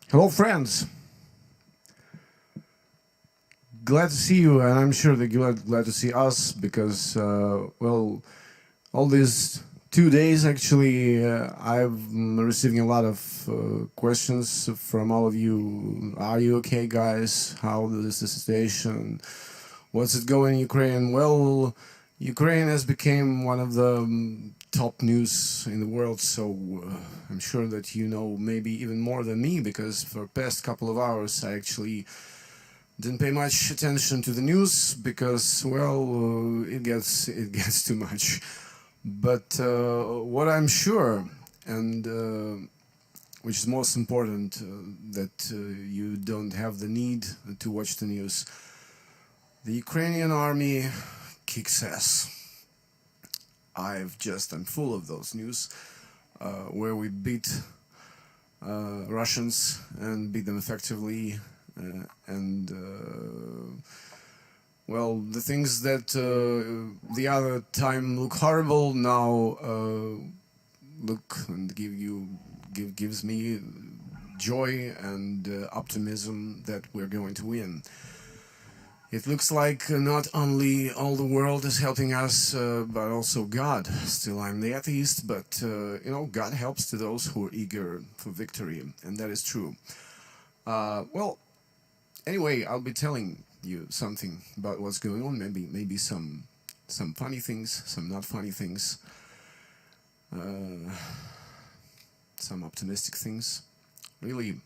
Hello, friends. Glad to see you, and I'm sure they're glad to see us because, well, all these 2 days actually, I'm receiving a lot of questions from all of you. Are you okay, guys? How is the situation? What's it going in Ukraine? Well, Ukraine has become one of the top news in the world, so I'm sure that you know maybe even more than me because for past couple of hours I actually didn't pay much attention to the news because, well, it gets too much. But what I'm sure, and which is most important, that you don't have the need to watch the news. The Ukrainian army kicks ass. I'm full of those news where we beat Russians and beat them effectively, and well, the things that the other time look horrible now look and gives me joy and optimism that we're going to win. It looks like not only all the world is helping us, but also God. Still, I'm the atheist, but God helps to those who are eager for victory, and that is true. Well, anyway, I'll be telling you something about what's going on. Maybe some funny things, some not funny things, some optimistic things. Really,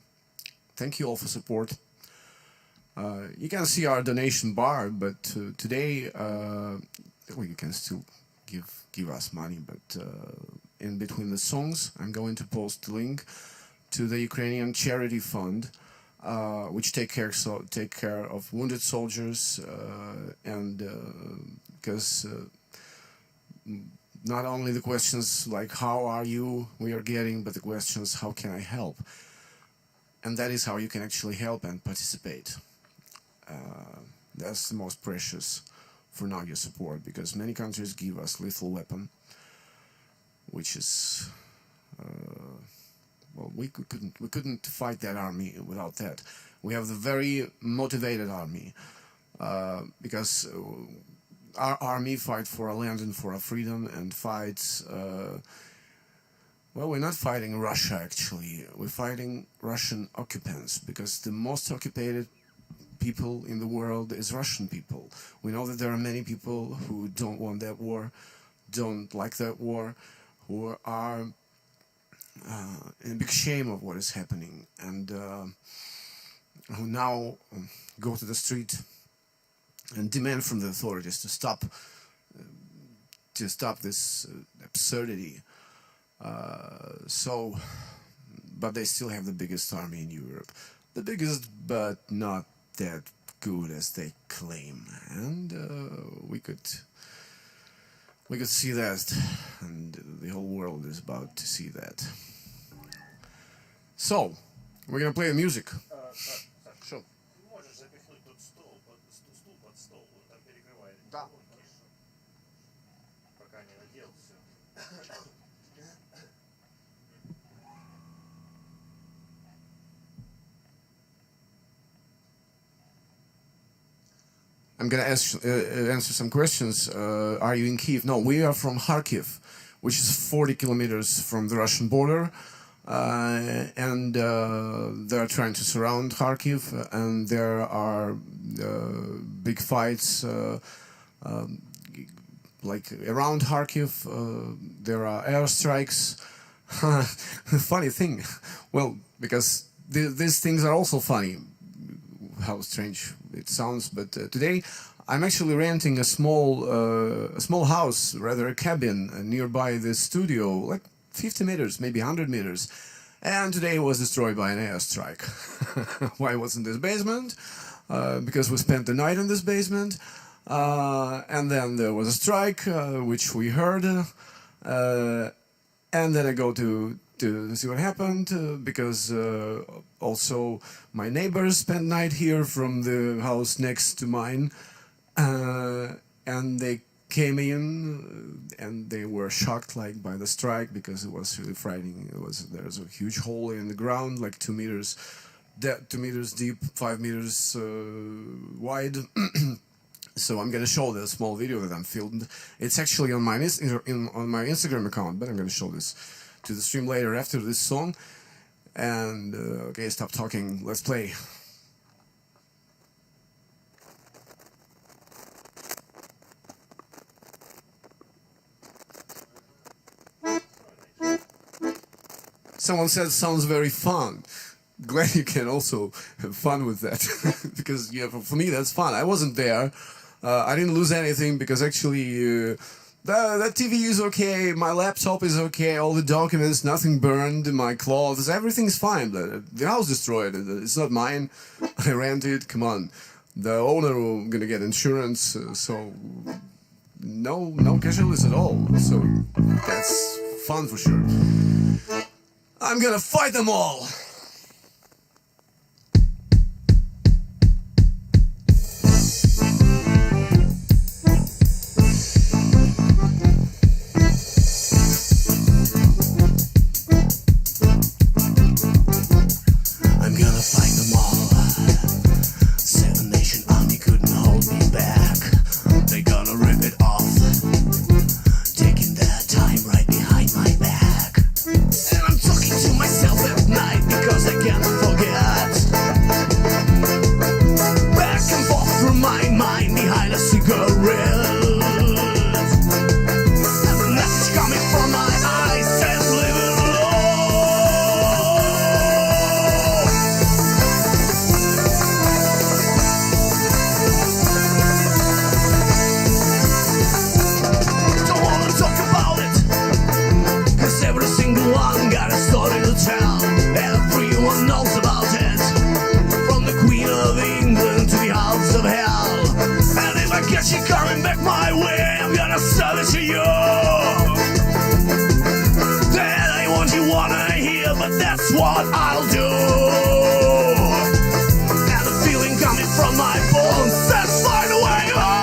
thank you all for support. You can see our donation bar, but today, well, you can still give us money, but in between the songs, I'm going to post the link to the Ukrainian charity fund, which take care of wounded soldiers, and because not only the questions like how are you we are getting, but the questions how can I help, and that is how you can actually help and participate. That's the most precious for now, your support, because many countries give us lethal weapon, which is well, we couldn't fight that army without that. We have the very motivated army, because our army fight for our land and for our freedom and fights. Well, we're not fighting Russia actually. We're fighting Russian occupants because the most occupied people in the world is Russian people. We know that there are many people who don't want that war, don't like that war, who are in big shame of what is happening, and who now go to the street and demand from the authorities to stop this absurdity. So, but they still have the biggest army in Europe, the biggest, but not that good as they claim, and we could see that, and the whole world is about to see that. So, we're gonna play the music. Sure. Да. I'm gonna answer some questions. Are you in Kiev? No, we are from Kharkiv, which is 40 kilometers from the Russian border, and they're trying to surround Kharkiv, and there are big fights. Like around Kharkiv, there are airstrikes. Funny thing, well, because these things are also funny. How strange it sounds, but today I'm actually renting a small house, rather a cabin, nearby the studio, like 50 meters, maybe 100 meters, and today it was destroyed by an airstrike. Why wasn't this basement? Because we spent the night in this basement, and then there was a strike, which we heard, and then I go to see what happened, because also my neighbors spent night here from the house next to mine, and they came in and they were shocked like by the strike because it was really frightening. There's a huge hole in the ground, like 2 meters 2 meters deep, 5 meters wide. So I'm gonna show the small video that I'm filmed. It's actually on my on my Instagram account, but I'm gonna show this to the stream later after this song. And okay, stop talking. Let's play. Someone said sounds very fun. Glad you can also have fun with that. Because yeah, for me that's fun. I wasn't there. I didn't lose anything because actually that TV is okay, my laptop is okay, all the documents, nothing burned, my clothes, everything's fine. The house destroyed, it's not mine. I rented, come on. The owner will gonna get insurance, so no casualties at all. So that's fun for sure. I'm gonna fight them all! That's what I'll do. And the feeling coming from my bones says find a way home.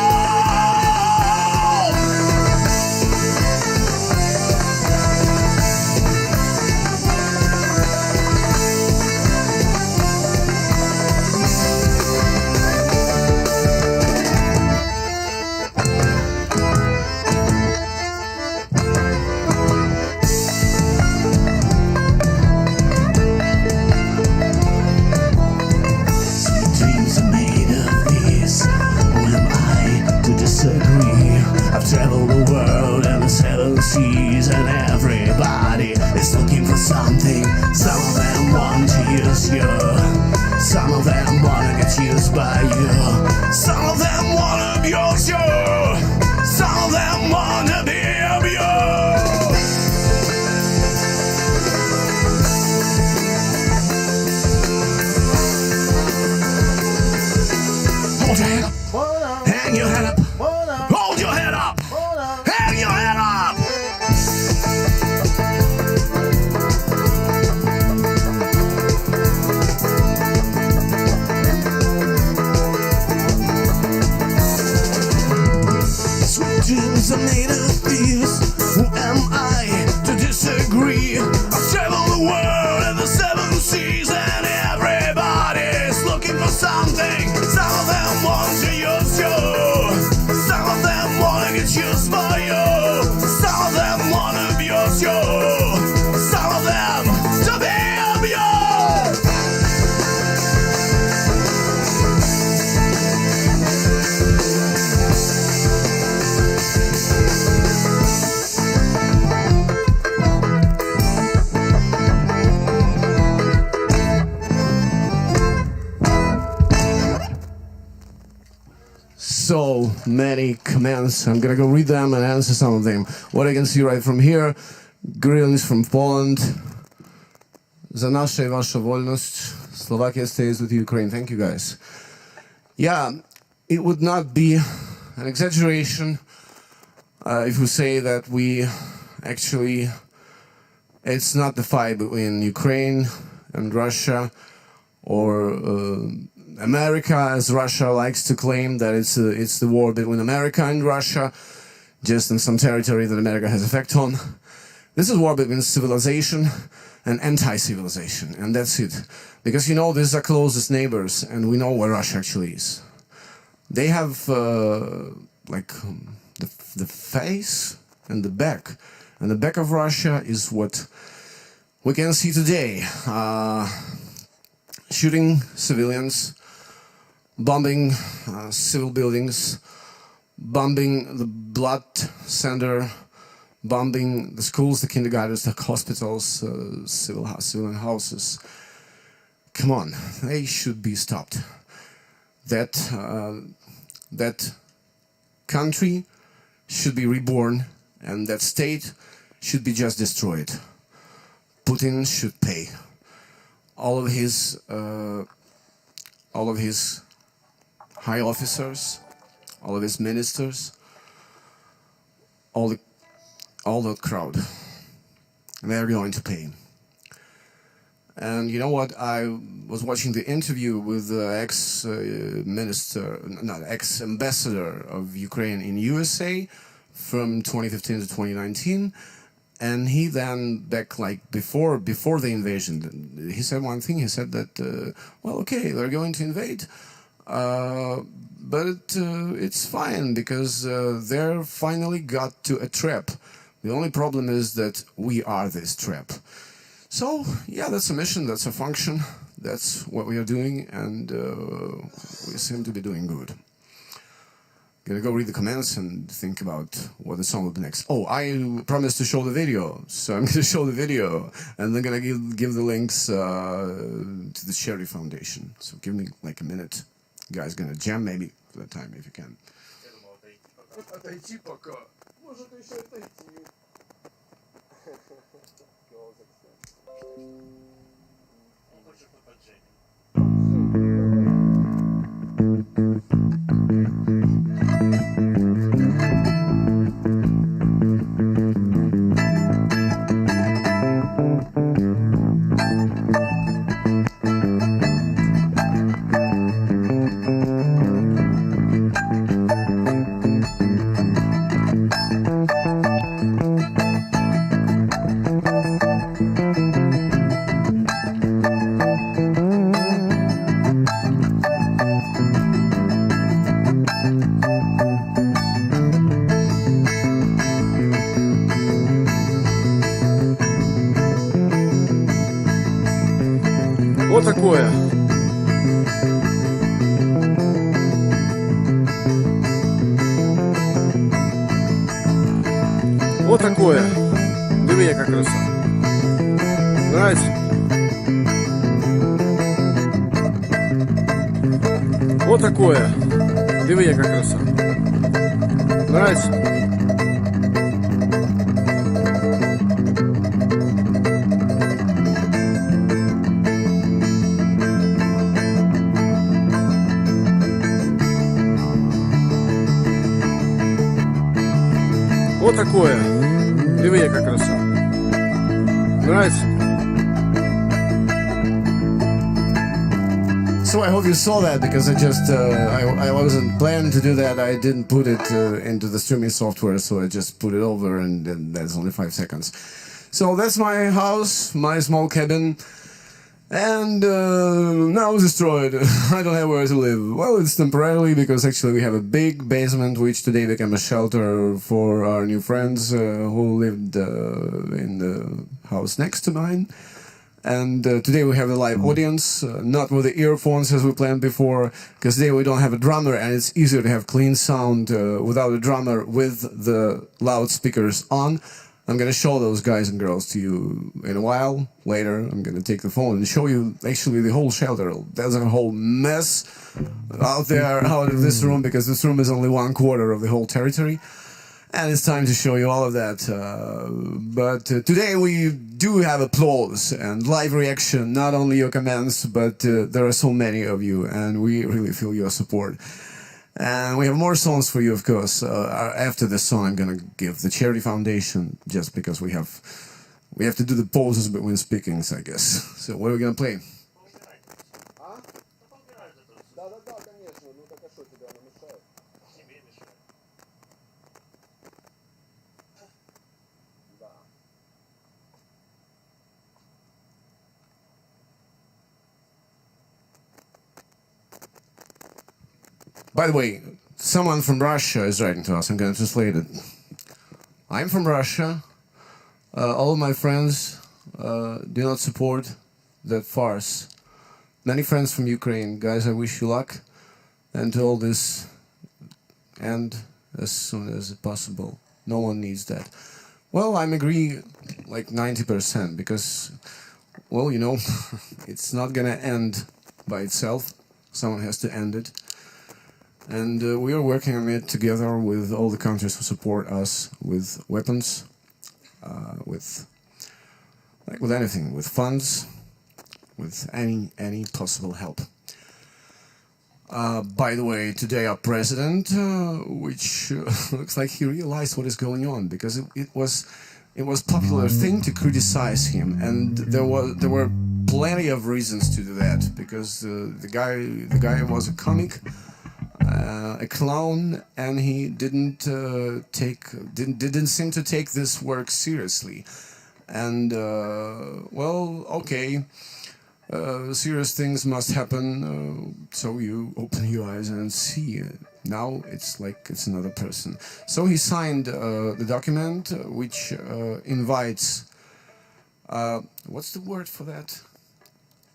I've traveled the world and the 7 seas, and everybody is looking for something. Some of them want to use you, some of them wanna get used by you, some of them wanna abuse you, some of them wanna be abused. Hold your head up, hang your head up. Hold your head up! Hang your head up! Sweet dreams are made of these. Who am I to disagree? I've traveled the world and the 7 seas, and everybody's looking for something. Some of them want to use you, some of them wanna get used by you, some of them wanna abuse you, some of them to be abused. So many comments. I'm gonna go read them and answer some of them. What I can see right from here, Grillen is from Poland. Za nasze I wasza wolność. Slovakia stays with Ukraine. Thank you guys. Yeah, it would not be an exaggeration if we say that we actually, it's not the fight between Ukraine and Russia or America, as Russia likes to claim that it's the war between America and Russia, just in some territory that America has effect on. This is war between civilization and anti-civilization, and that's it. Because you know, these are closest neighbors, and we know where Russia actually is. They have the face and the back. And the back of Russia is what we can see today. Shooting civilians, bombing civil buildings, bombing the blood center, bombing the schools, the kindergartens, the hospitals, civilian houses. Come on, they should be stopped. That country should be reborn, and that state should be just destroyed. Putin should pay. All of his high officers, all of his ministers, all the crowd, they're going to pay. And you know what? I was watching the interview with the ex-ambassador of Ukraine in USA from 2015 to 2019, and he then before the invasion, he said one thing. He said that okay, they're going to invade, but it's fine because they're finally got to a trap. The only problem is that we are this trap. So, yeah, that's a mission, that's a function, that's what we are doing, and we seem to be doing good. Gonna go read the comments and think about what the song will be next. Oh, I promised to show the video, so I'm gonna show the video, and then gonna give the links to the Charity Foundation. So give me like a minute. You guys gonna jam maybe for that time if you can. Вот такое. Вот такое. Диви, яка краса. Нравится? Вот такое. Диви, яка краса. Нравится? Вот такое. Диви, яка краса. Нравится? So I hope you saw that because I wasn't planning to do that. I didn't put it into the streaming software, so I just put it over, and then that's only 5 seconds. So that's my house, my small cabin. And now destroyed. I don't have where to live. Well, it's temporarily because actually we have a big basement which today became a shelter for our new friends who lived in the house next to mine. And today we have a live audience, not with the earphones as we planned before, because today we don't have a drummer and it's easier to have clean sound without a drummer with the loudspeakers on. I'm going to show those guys and girls to you in a while. Later, I'm going to take the phone and show you actually the whole shelter. There's a whole mess out there, out of this room, because this room is only 1/4 of the whole territory. And it's time to show you all of that. But today we do have applause and live reaction, not only your comments, but there are so many of you, and we really feel your support. And we have more songs for you, of course. After this song, I'm gonna give the Charity Foundation, just because we have to do the pauses between speakings, I guess. So what are we gonna play? By the way, someone from Russia is writing to us. I'm going to translate it. I'm from Russia. All of my friends do not support that farce. Many friends from Ukraine. Guys, I wish you luck. And to all this end as soon as possible. No one needs that. Well, I agree like 90% because, well, you know, it's not going to end by itself. Someone has to end it. And we are working on it together with all the countries who support us with weapons, with anything, with funds, with any possible help. By the way, today our president, which looks like he realized what is going on, because it was popular thing to criticize him, and there were plenty of reasons to do that, because the guy was a comic. A clown, and he didn't seem to take this work seriously. And well, okay, serious things must happen, so you open your eyes and see. Now it's like it's another person. So he signed the document, which invites. What's the word for that?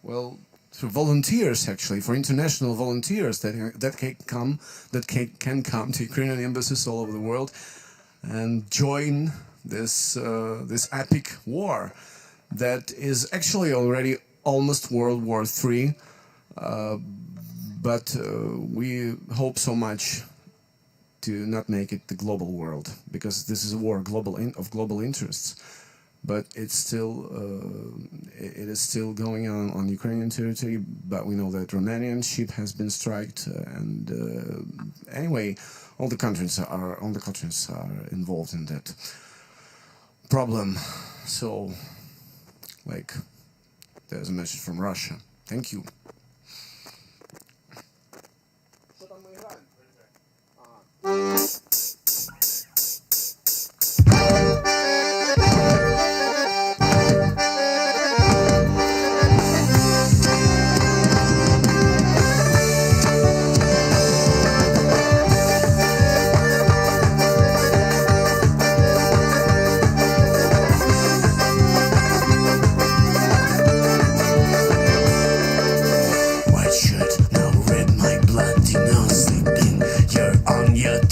Well, for volunteers, actually, for international volunteers that can come to Ukrainian embassies all over the world and join this epic war that is actually already almost World War III, but we hope so much to not make it the global world, because this is a war of global interests. But it's still, it is still going on Ukrainian territory. But we know that Romanian ship has been striked, and anyway, all the countries are involved in that problem. So, like, there's a message from Russia. Thank you.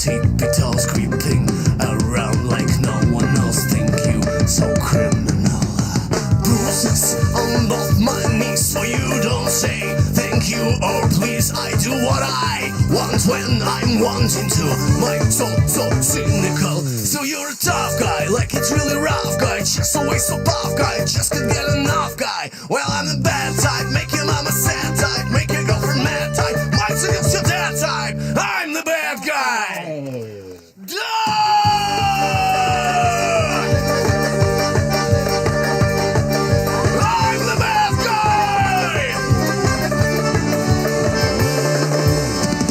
Tippy toes creeping around like no one else. Think you so criminal. Bruises on both my knees, so you don't say thank you or please. I do what I want when I'm wanting to. My so cynical. So you're a tough guy, like it's really rough guy. Just always so buff guy, just can't get enough guy. Well, I'm the bad type, make your mama sad type, make your girlfriend mad type. My tickets to that type. I'm the bad guy. I'm the bad guy!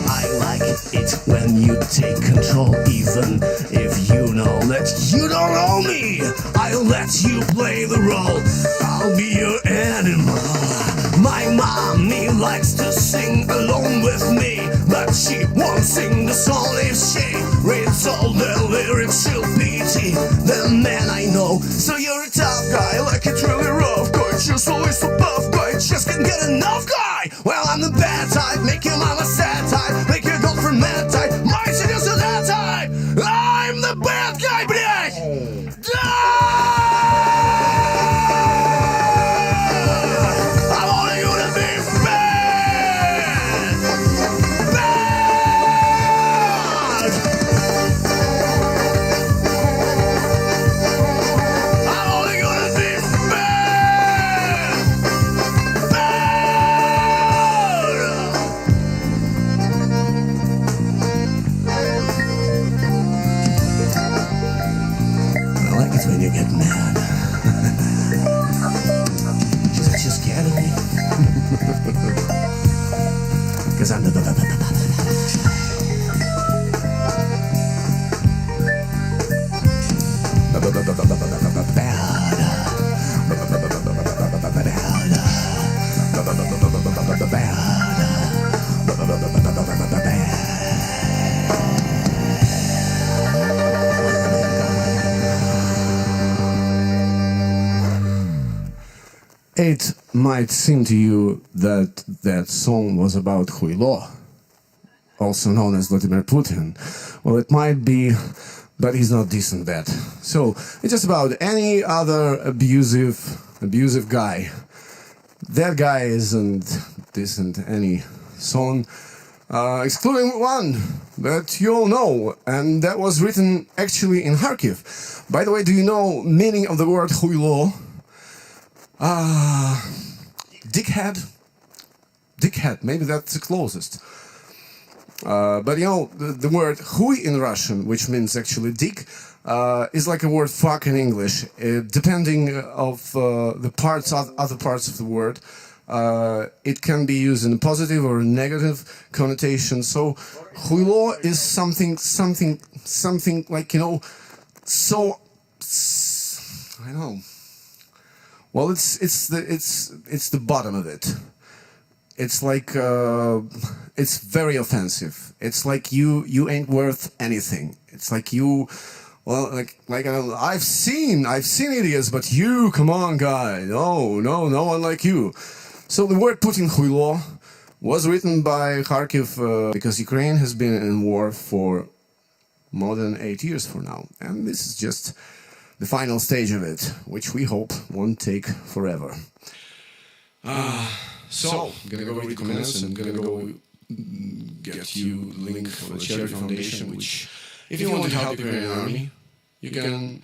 I like it when you take control, even if you know that you don't own me. I'll let you play the role, I'll be your animal. My mommy likes to sing along with me, but she won't sing the song if she reads all the lyrics. She'll pity the man I know. So you're a tough guy, like it's really rough guy. Just always so buff guy, just can't get enough guy. Well, I'm the bad type, make your mama sad type, make your girlfriend mad type. My signals to that type. I'm the bad guy, блядь! When you get mad, she's just scared of me. Cause I'm the bad. It might seem to you that that song was about Huilo, also known as Vladimir Putin. Well, it might be, but he's not decent that. So it's just about any other abusive guy. That guy isn't decent any song, excluding one that you all know, and that was written actually in Kharkiv. By the way, do you know meaning of the word Huilo? Dickhead? Dickhead, maybe that's the closest. But you know, the word hui in Russian, which means actually dick, is like a word fuck in English. Depending of the parts, other parts of the word, it can be used in a positive or a negative connotation. So huilo is something like, you know, so I don't know. Well, it's the bottom of it. It's like it's very offensive. It's like you ain't worth anything. It's like you, well, like I don't know, I've seen idiots, but you, come on, guy, no one like you. So the word Putin Huilo was written by Kharkiv because Ukraine has been in war for more than 8 years for now, and this is just the final stage of it, which we hope won't take forever. So, I'm gonna go read the comments and gonna go get you the link for the Charity Foundation, which, if you want to help the Ukrainian army, you can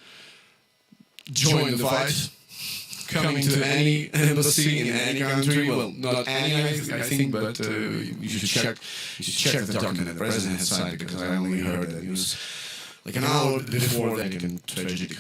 join the fight, coming to any embassy in any country. Well, not any, I think, but you should check the document the president has signed, because I only heard that news like an hour before that tragic.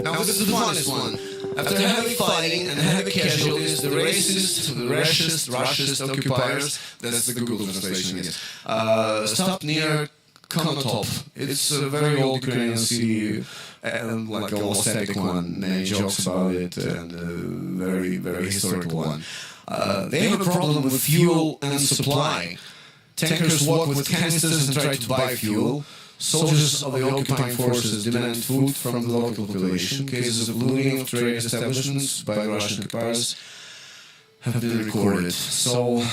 Now this is the funnest one. After heavy fighting and heavy casualties, the racist occupiers, that's the Google translation, I guess, stopped near Konotop. It's a very old Ukrainian city, and like a static one. Many jokes about it, and a very, very historical one. They have a problem with fuel and supply. Tankers walk with canisters and try to buy fuel. Soldiers of the occupying forces demand food from the local population. Cases of looting of trade establishments by Russian occupiers have been recorded. So,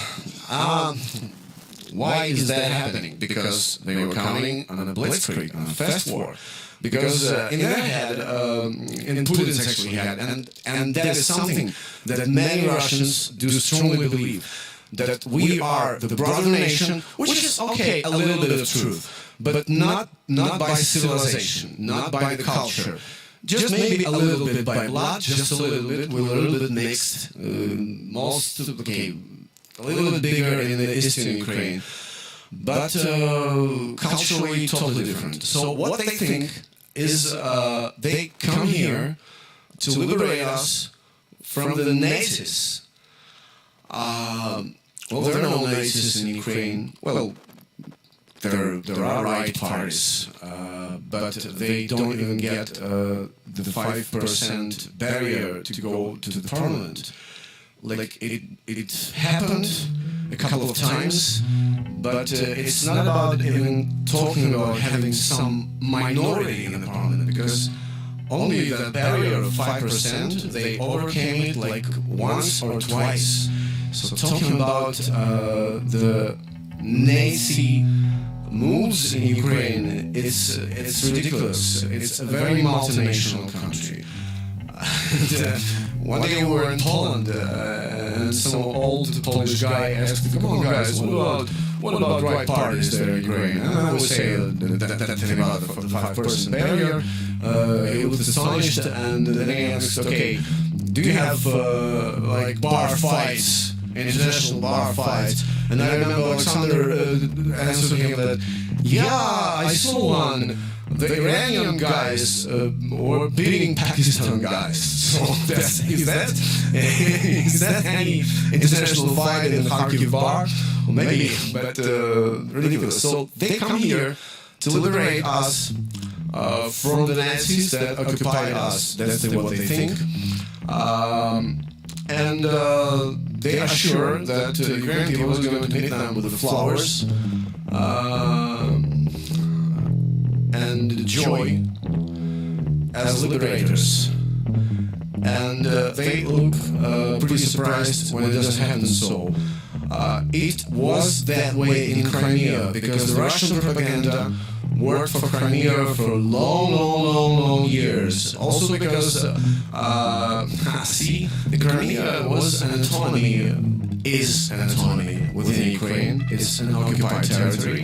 why is that happening? Because they were counting on a blitzkrieg, on a fast war. Because in their head, in Putin's actually head, and that is something that many Russians do strongly believe, that we are the brother nation, which is okay, a little bit of truth, but not by civilization, not by the culture. Just maybe a little bit by blood, just a little bit, we're a little bit mixed, a little bit bigger in the eastern Ukraine, but culturally totally different. So what they think is they come here to liberate us from the Nazis. Well, there are no Nazis in Ukraine. Well, there are right parties, but they don't even get the 5% barrier to go to the parliament. Like it happened a couple of times, but it's not about even talking about having some minority in the parliament, because only that barrier of 5%, they overcame it like once or twice. So talking about the Nazi moves in Ukraine, it's ridiculous. It's a very multinational country. One day we were in Poland, and some old Polish guy asked, "Come on, guys, what about right parties there in Ukraine?" And I would say that thing about the 5% barrier. He was astonished, and then he asked, "Okay, do you have like bar fights? International bar fights?" And I remember Alexander answered him that, "Yeah, I saw one. The Iranian guys were beating Pakistan guys." So is that any international fight in the Kharkiv bar? Well, maybe, but ridiculous. So they come here to liberate us from the Nazis that occupied us. That's what they think. And they are sure that Ukrainian people is going to meet them with the flowers and joy as liberators. And they look pretty surprised when it doesn't happen so. It was that way in Crimea because the Russian propaganda worked for Crimea for long years. Also because, the Crimea was an autonomy, is an autonomy within Ukraine. It's an occupied territory.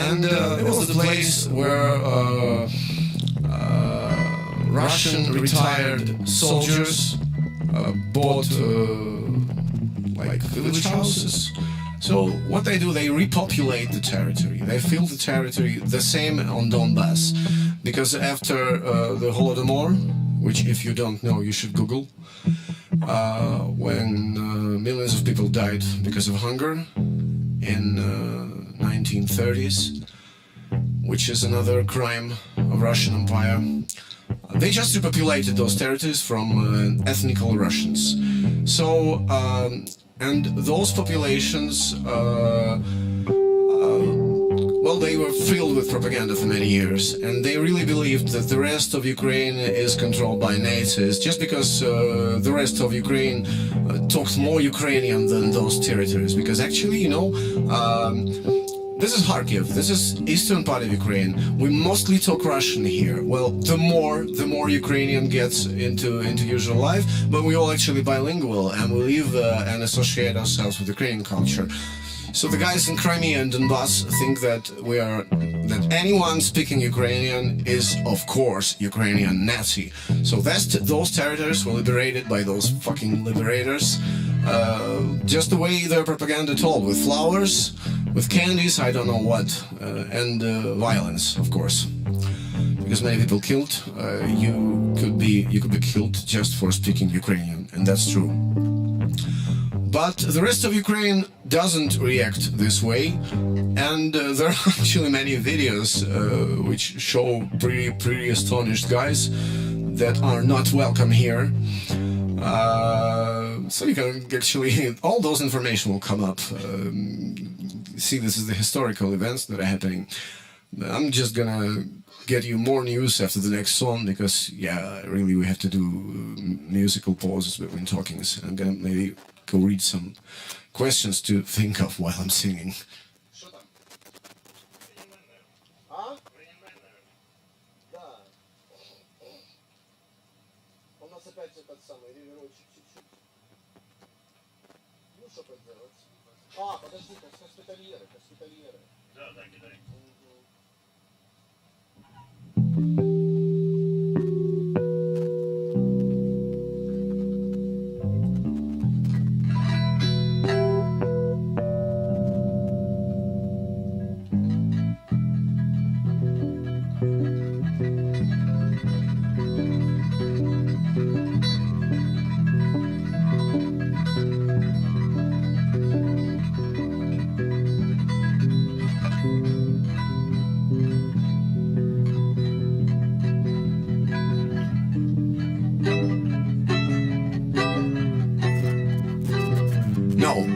And it was the place where Russian retired soldiers bought like village houses. So what they do, they repopulate the territory. They fill the territory, the same on Donbass. Because after the Holodomor, which if you don't know, you should Google, when millions of people died because of hunger in 1930s, which is another crime of Russian Empire. They just repopulated those territories from ethnical Russians. So, and those populations, well, they were filled with propaganda for many years, and they really believed that the rest of Ukraine is controlled by Nazis, just because the rest of Ukraine talks more Ukrainian than those territories. Because actually, you know, this is Kharkiv. This is eastern part of Ukraine. We mostly talk Russian here. Well, the more Ukrainian gets into usual life, but we all actually bilingual, and we live and associate ourselves with Ukrainian culture. So the guys in Crimea and Donbass think that that anyone speaking Ukrainian is, of course, Ukrainian Nazi. So those territories were liberated by those fucking liberators, just the way their propaganda told, with flowers, with candies, I don't know what, and violence, of course, because many people killed. You could be killed just for speaking Ukrainian, and that's true. But the rest of Ukraine doesn't react this way, and there are actually many videos which show pretty astonished guys that are not welcome here. So you can actually, all those information will come up. See, this is the historical events that are happening. I'm just gonna get you more news after the next song because, yeah, really we have to do musical pauses between talking. So I'm gonna maybe go read some questions to think of while I'm singing. Подожди, госпитальеры. Да, кидай.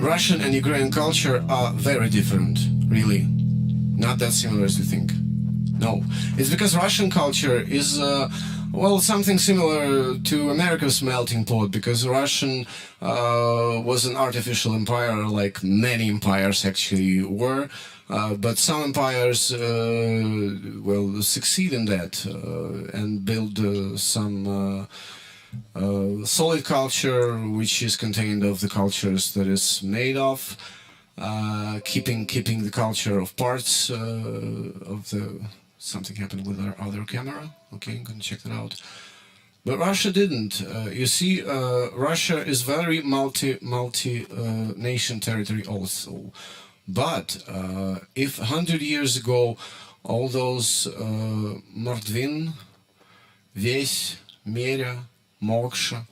Russian and Ukrainian culture are very different, really. Not that similar as you think. No. It's because Russian culture is, well, something similar to America's melting pot, because Russian was an artificial empire, like many empires actually were. But some empires, well, succeed in that and build some solid culture, which is contained of the cultures that is made of, keeping the culture of parts of the. Something happened with our other camera. Okay, I'm gonna check that out. But Russia didn't. You see, Russia is very multi nation territory also. But if 100 years ago, all those Mordvin, Ves, Merya, Moksha,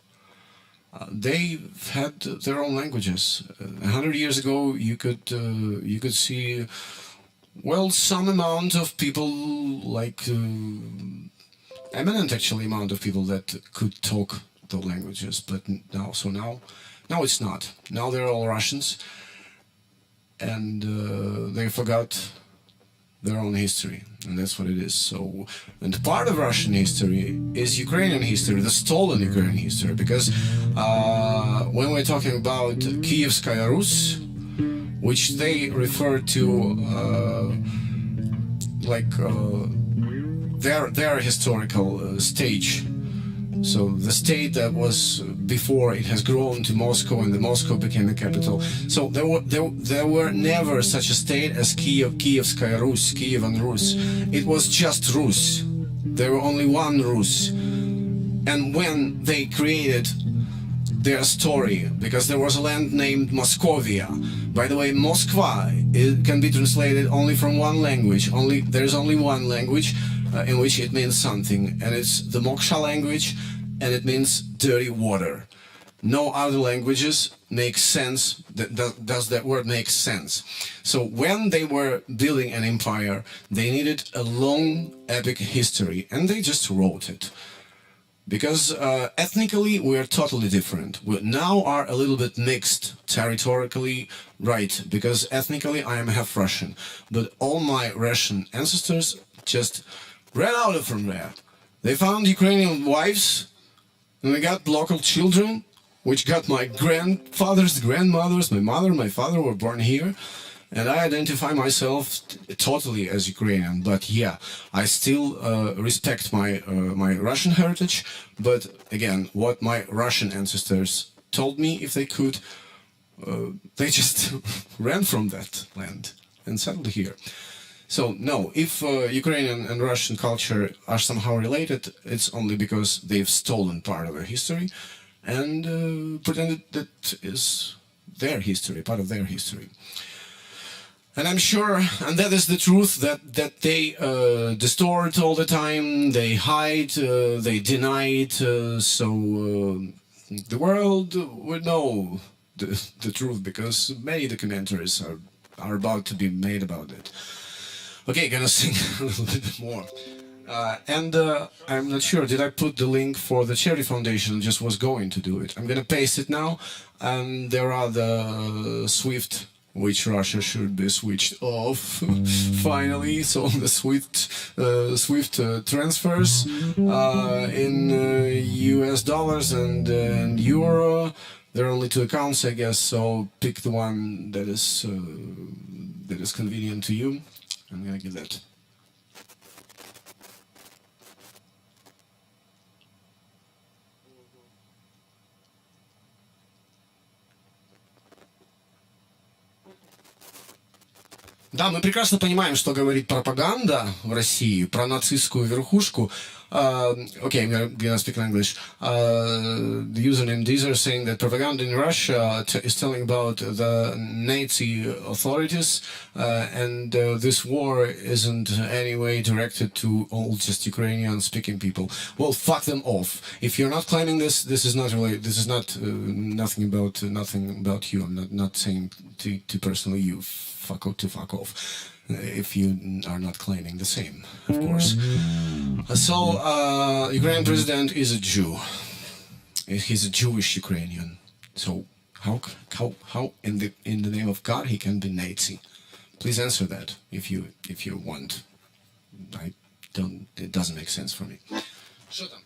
they had their own languages. 100 years ago, you could see, well, some amount of people, like eminent actually amount of people that could talk the languages, but now it's not. Now they're all Russians, and they forgot their own history, and that's what it is. So, and part of Russian history is Ukrainian history, the stolen Ukrainian history, because when we're talking about Kievskaya Rus, which they refer to their historical stage. So the state that was before it has grown to Moscow, and the Moscow became the capital. So there were never such a state as Kievskaya Rus, Kievan Rus. It was just Rus. There were only one Rus. And when they created their story, because there was a land named Moscovia. By the way, Moskva, it can be translated only from one language. There's only one language in which it means something, and it's the Moksha language, and it means dirty water. No other languages make sense. Does that word make sense? So when they were building an empire, they needed a long, epic history, and they just wrote it. Because ethnically we are totally different. We now are a little bit mixed territorially, right? Because ethnically I am half Russian, but all my Russian ancestors just ran out from there. They found Ukrainian wives, and they got local children, which got my grandfathers, grandmothers, my mother, my father were born here. And I identify myself totally as Ukrainian, but yeah, I still respect my Russian heritage. But again, what my Russian ancestors told me, if they could, they just ran from that land and settled here. So no, if Ukrainian and Russian culture are somehow related, it's only because they've stolen part of their history and pretended that is their history, part of their history. And I'm sure, and that is the truth, that they distort all the time, they hide, they deny it, so the world would know the truth, because many documentaries are about to be made about it. Okay, gonna sing a little bit more. I'm not sure, did I put the link for the Charity Foundation? Just was going to do it. I'm gonna paste it now, and there are the SWIFT, which Russia should be switched off finally. So the SWIFT transfers in US dollars and euro. There are only two accounts, I guess. So pick the one that is convenient to you. I'm gonna give that. Да, мы прекрасно понимаем, что говорит пропаганда в России про нацистскую верхушку. Okay, I'm gonna speak in English. The username Deezer saying that propaganda in Russia is telling about the Nazi authorities, and this war isn't any way directed to all just Ukrainian-speaking people. Well, fuck them off. If you're not claiming this, this is not nothing about you. I'm not saying to personally you. Fuck off. If you are not claiming the same, of course. So, Ukrainian president is a Jew. He's a Jewish Ukrainian. So, how in the name of God he can be Nazi? Please answer that if you want. It doesn't make sense for me. Что там?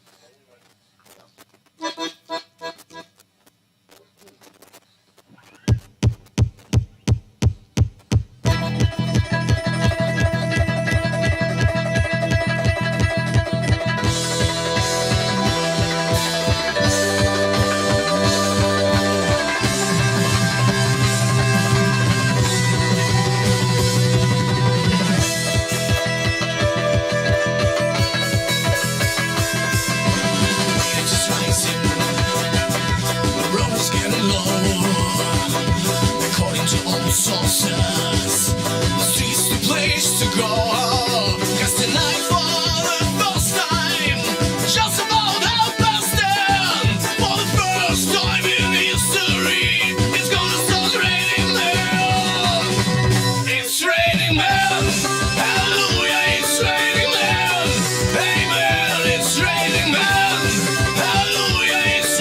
It's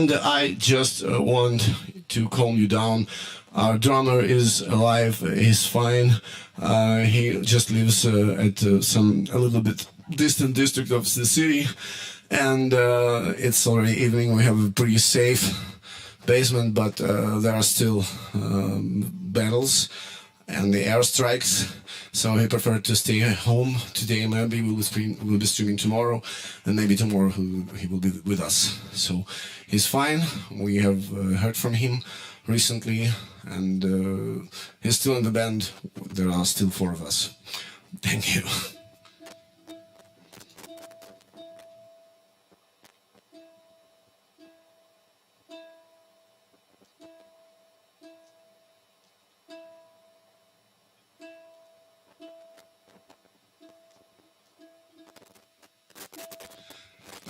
band, I just want to calm you down. Our drummer is alive, he's fine. He just lives at a little bit distant district of the city. And it's already evening, we have a pretty safe basement, but there are still battles and the airstrikes. So he preferred to stay home today. Maybe we'll be streaming tomorrow, and maybe tomorrow he will be with us. So he's fine. We have heard from him recently, and he's still in the band. There are still 4 of us. Thank you.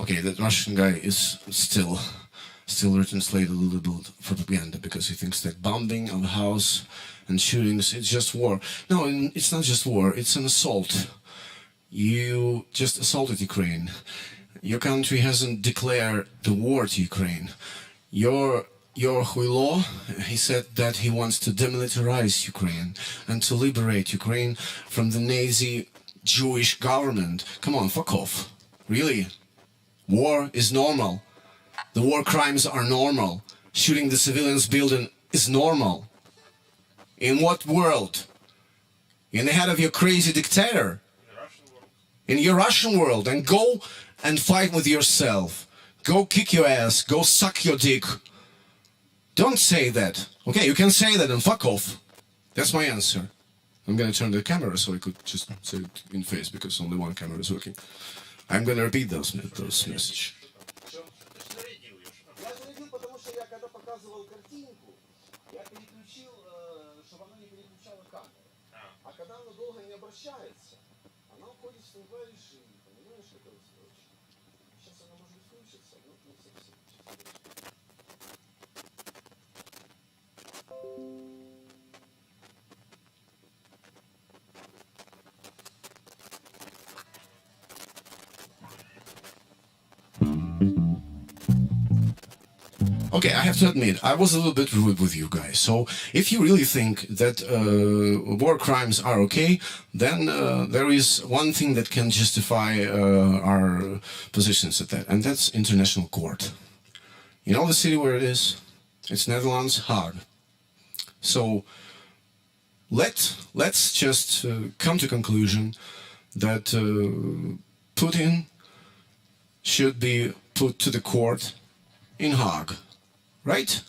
Okay, that Russian guy is still translated a little bit for propaganda because he thinks that bombing of a house and shootings, it's just war. No, it's not just war, it's an assault. You just assaulted Ukraine. Your country hasn't declared the war to Ukraine. Your Huilo, he said that he wants to demilitarize Ukraine and to liberate Ukraine from the Nazi Jewish government. Come on, fuck off. Really? War is normal. The war crimes are normal. Shooting the civilians building is normal. In what world? In the head of your crazy dictator? In your Russian world. And go and fight with yourself. Go kick your ass. Go suck your dick. Don't say that. Okay, you can say that and fuck off. That's my answer. I'm gonna turn the camera so I could just say it in face because only one camera is working. I'm gonna repeat those messages. Я зарядил, потому что я когда показывал картинку, я переключил, чтобы она не переключала камеру. А когда она долго не обращается, она уходит в стендбай режим. Понимаешь, какая устройство? Сейчас она может включиться, но не совсем. Okay, I have to admit, I was a little bit rude with you guys. So if you really think that war crimes are okay, then there is one thing that can justify our positions at that, and that's international court. You know the city where it is? It's Netherlands, Hague. So let's just come to conclusion that Putin should be put to the court in Hague. Right?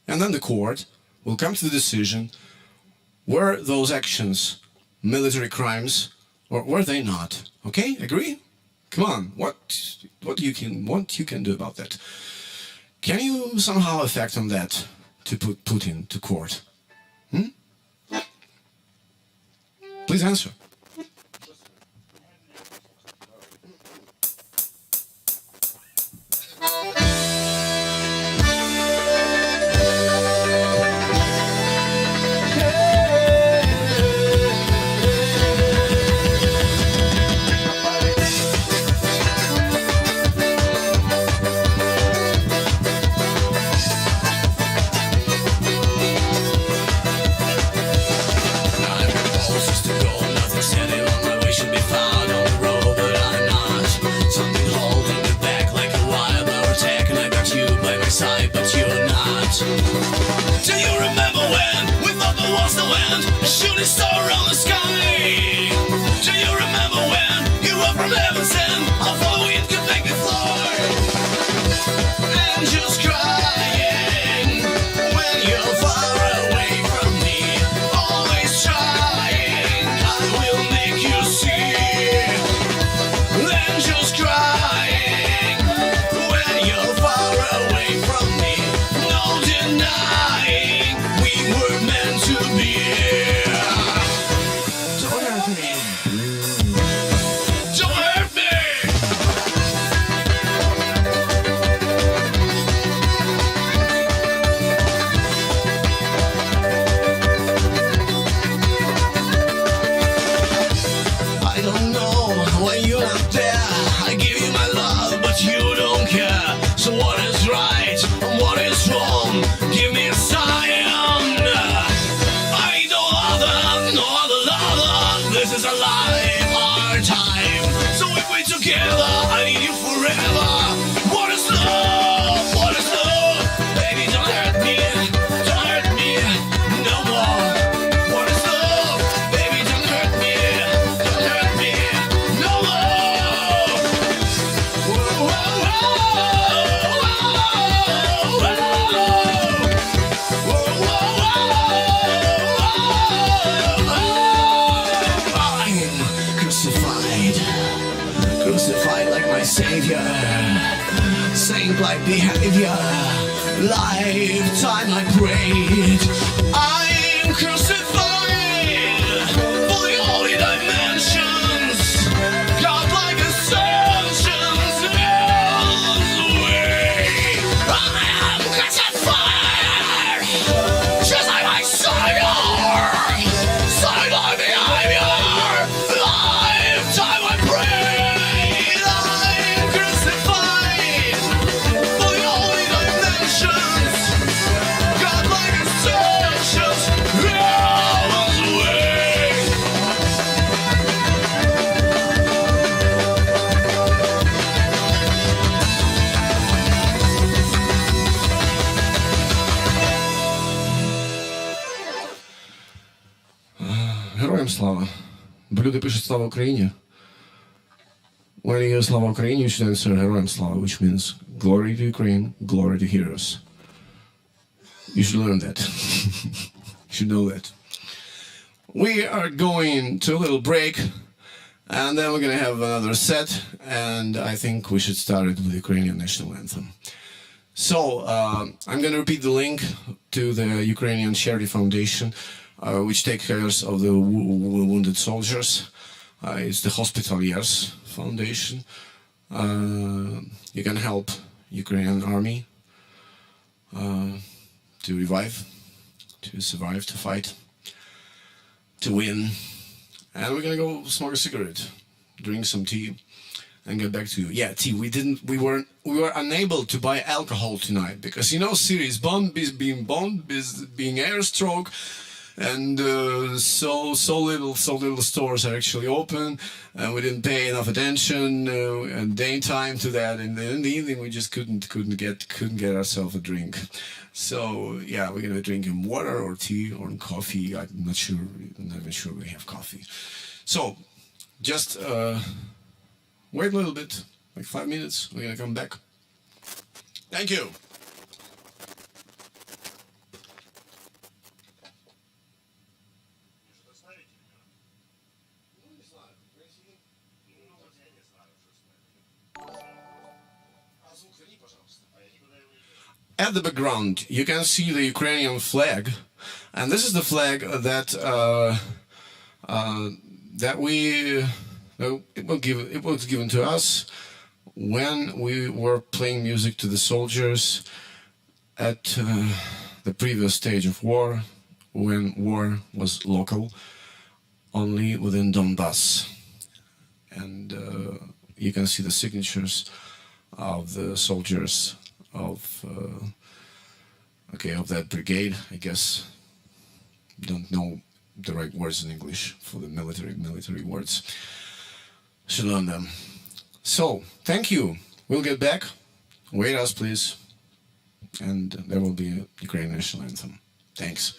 And then the court will come to the decision, were those actions military crimes or were they not? Okay? Agree? Come on. What you can do about that? Can you somehow affect on that to put Putin to court? Please answer. But you're not. Do you remember when we thought the walls to land, a shooting star on the sky? Do you remember when you were from heaven's end, although it could make me fly? Angels crying when you're far away from me, always trying, I will make you see. Angels crying when you're far away from me, no denying we were meant to be. crucified like my savior, saint-like behavior, lifetime I prayed. I'm crucified for the holy dimensions, godlike ascensions elsewhere. I am crucified, just like my savior, saint-like behavior, lifetime I prayed. I'm crucified for the holy dimensions, godlike ascensions elsewhere. Героям слава. Бо люди пишуть слава Україні. When you hear слава Україні, you should answer героям слава, which means glory to Ukraine, glory to heroes. You should learn that. You should know that. We are going to a little break, and then we're going to have another set, and I think we should start it with the Ukrainian national anthem. So, I'm going to repeat the link to the Ukrainian Charity Foundation, which takes care of the wounded soldiers. It's the Hospitaliers Foundation. You can help Ukrainian army to revive, to survive, to fight, to win. And we're gonna go smoke a cigarette, drink some tea, and get back to you. Yeah, tea. We were unable to buy alcohol tonight because Syria is bombed, is being airstruck, and so little stores are actually open, and we didn't pay enough attention and daytime to that. And then in the evening we just couldn't get ourselves a drink. So yeah, we're gonna be drinking water or tea or coffee. I'm not even sure we have coffee. So just wait a little bit, like 5 minutes. We're gonna come back. Thank you. At the background, you can see the Ukrainian flag, and this is the flag that it was given to us when we were playing music to the soldiers at the previous stage of war, when war was local, only within Donbass. And you can see the signatures of the soldiers of that brigade. I guess don't know the right words in English for the military words. Should learn them. So thank you. We'll get back. Wait us, please, and there will be a Ukrainian national anthem. Thanks.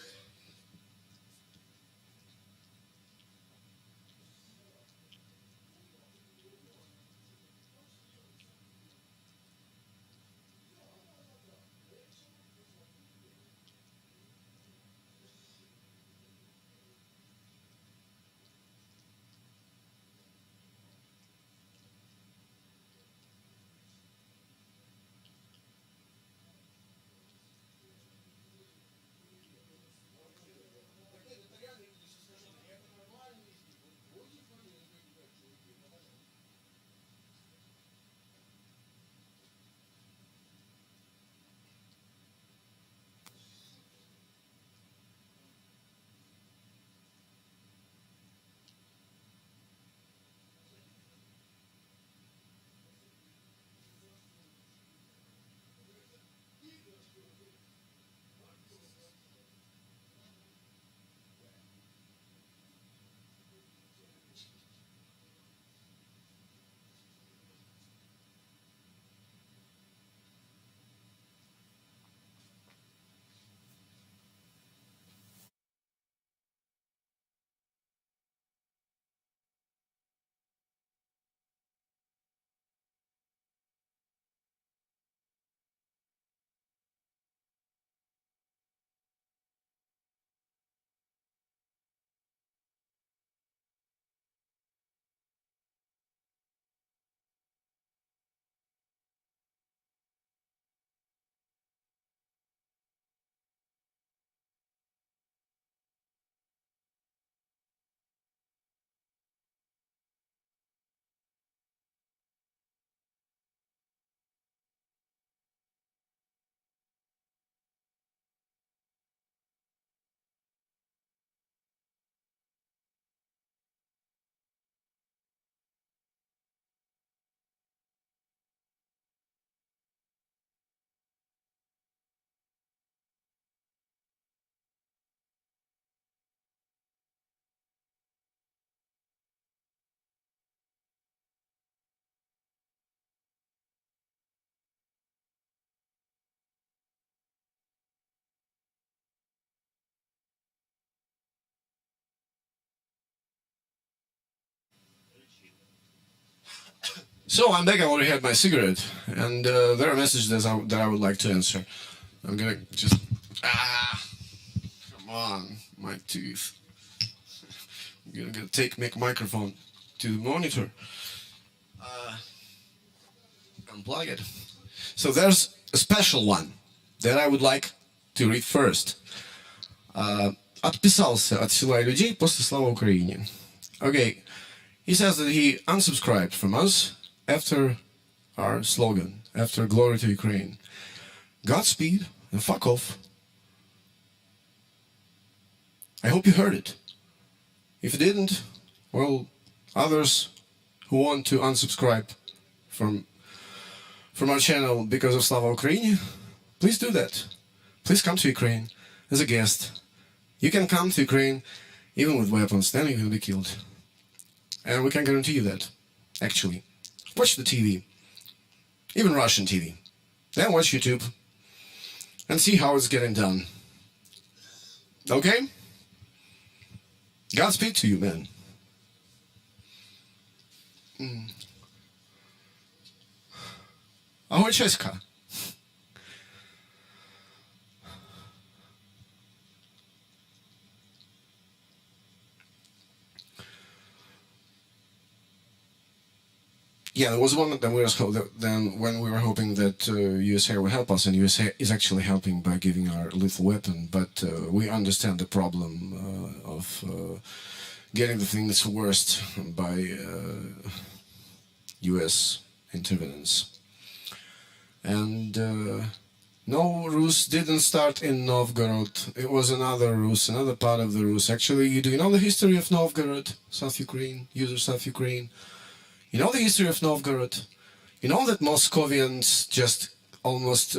So I'm back. I already had my cigarette, and there are messages that I would like to answer. I'm gonna just come on, my tooth. I'm gonna take my microphone to the monitor. Unplug it. So there's a special one that I would like to read first. Отписался от села и людей после слава Украине. Okay, he says that he unsubscribed from us after our slogan, after Glory to Ukraine. Godspeed and fuck off. I hope you heard it. If you didn't, well, others who want to unsubscribe from our channel because of Slava Ukraini, please do that. Please come to Ukraine as a guest. You can come to Ukraine even with weapons, then you will be killed. And we can guarantee you that, actually. Watch the TV, even Russian TV. Then watch YouTube and see how it's getting done. Okay? Godspeed to you, man. Ahoj Česka. Yeah, there was one that when we were hoping that USA would help us, and USA is actually helping by giving our lethal weapon, but we understand the problem of getting the things worst by US intervenence. And no, Rus didn't start in Novgorod. It was another Rus, another part of the Rus. Actually, do you know the history of Novgorod, South Ukraine, user South Ukraine? You know the history of Novgorod? You know that Moscovians just almost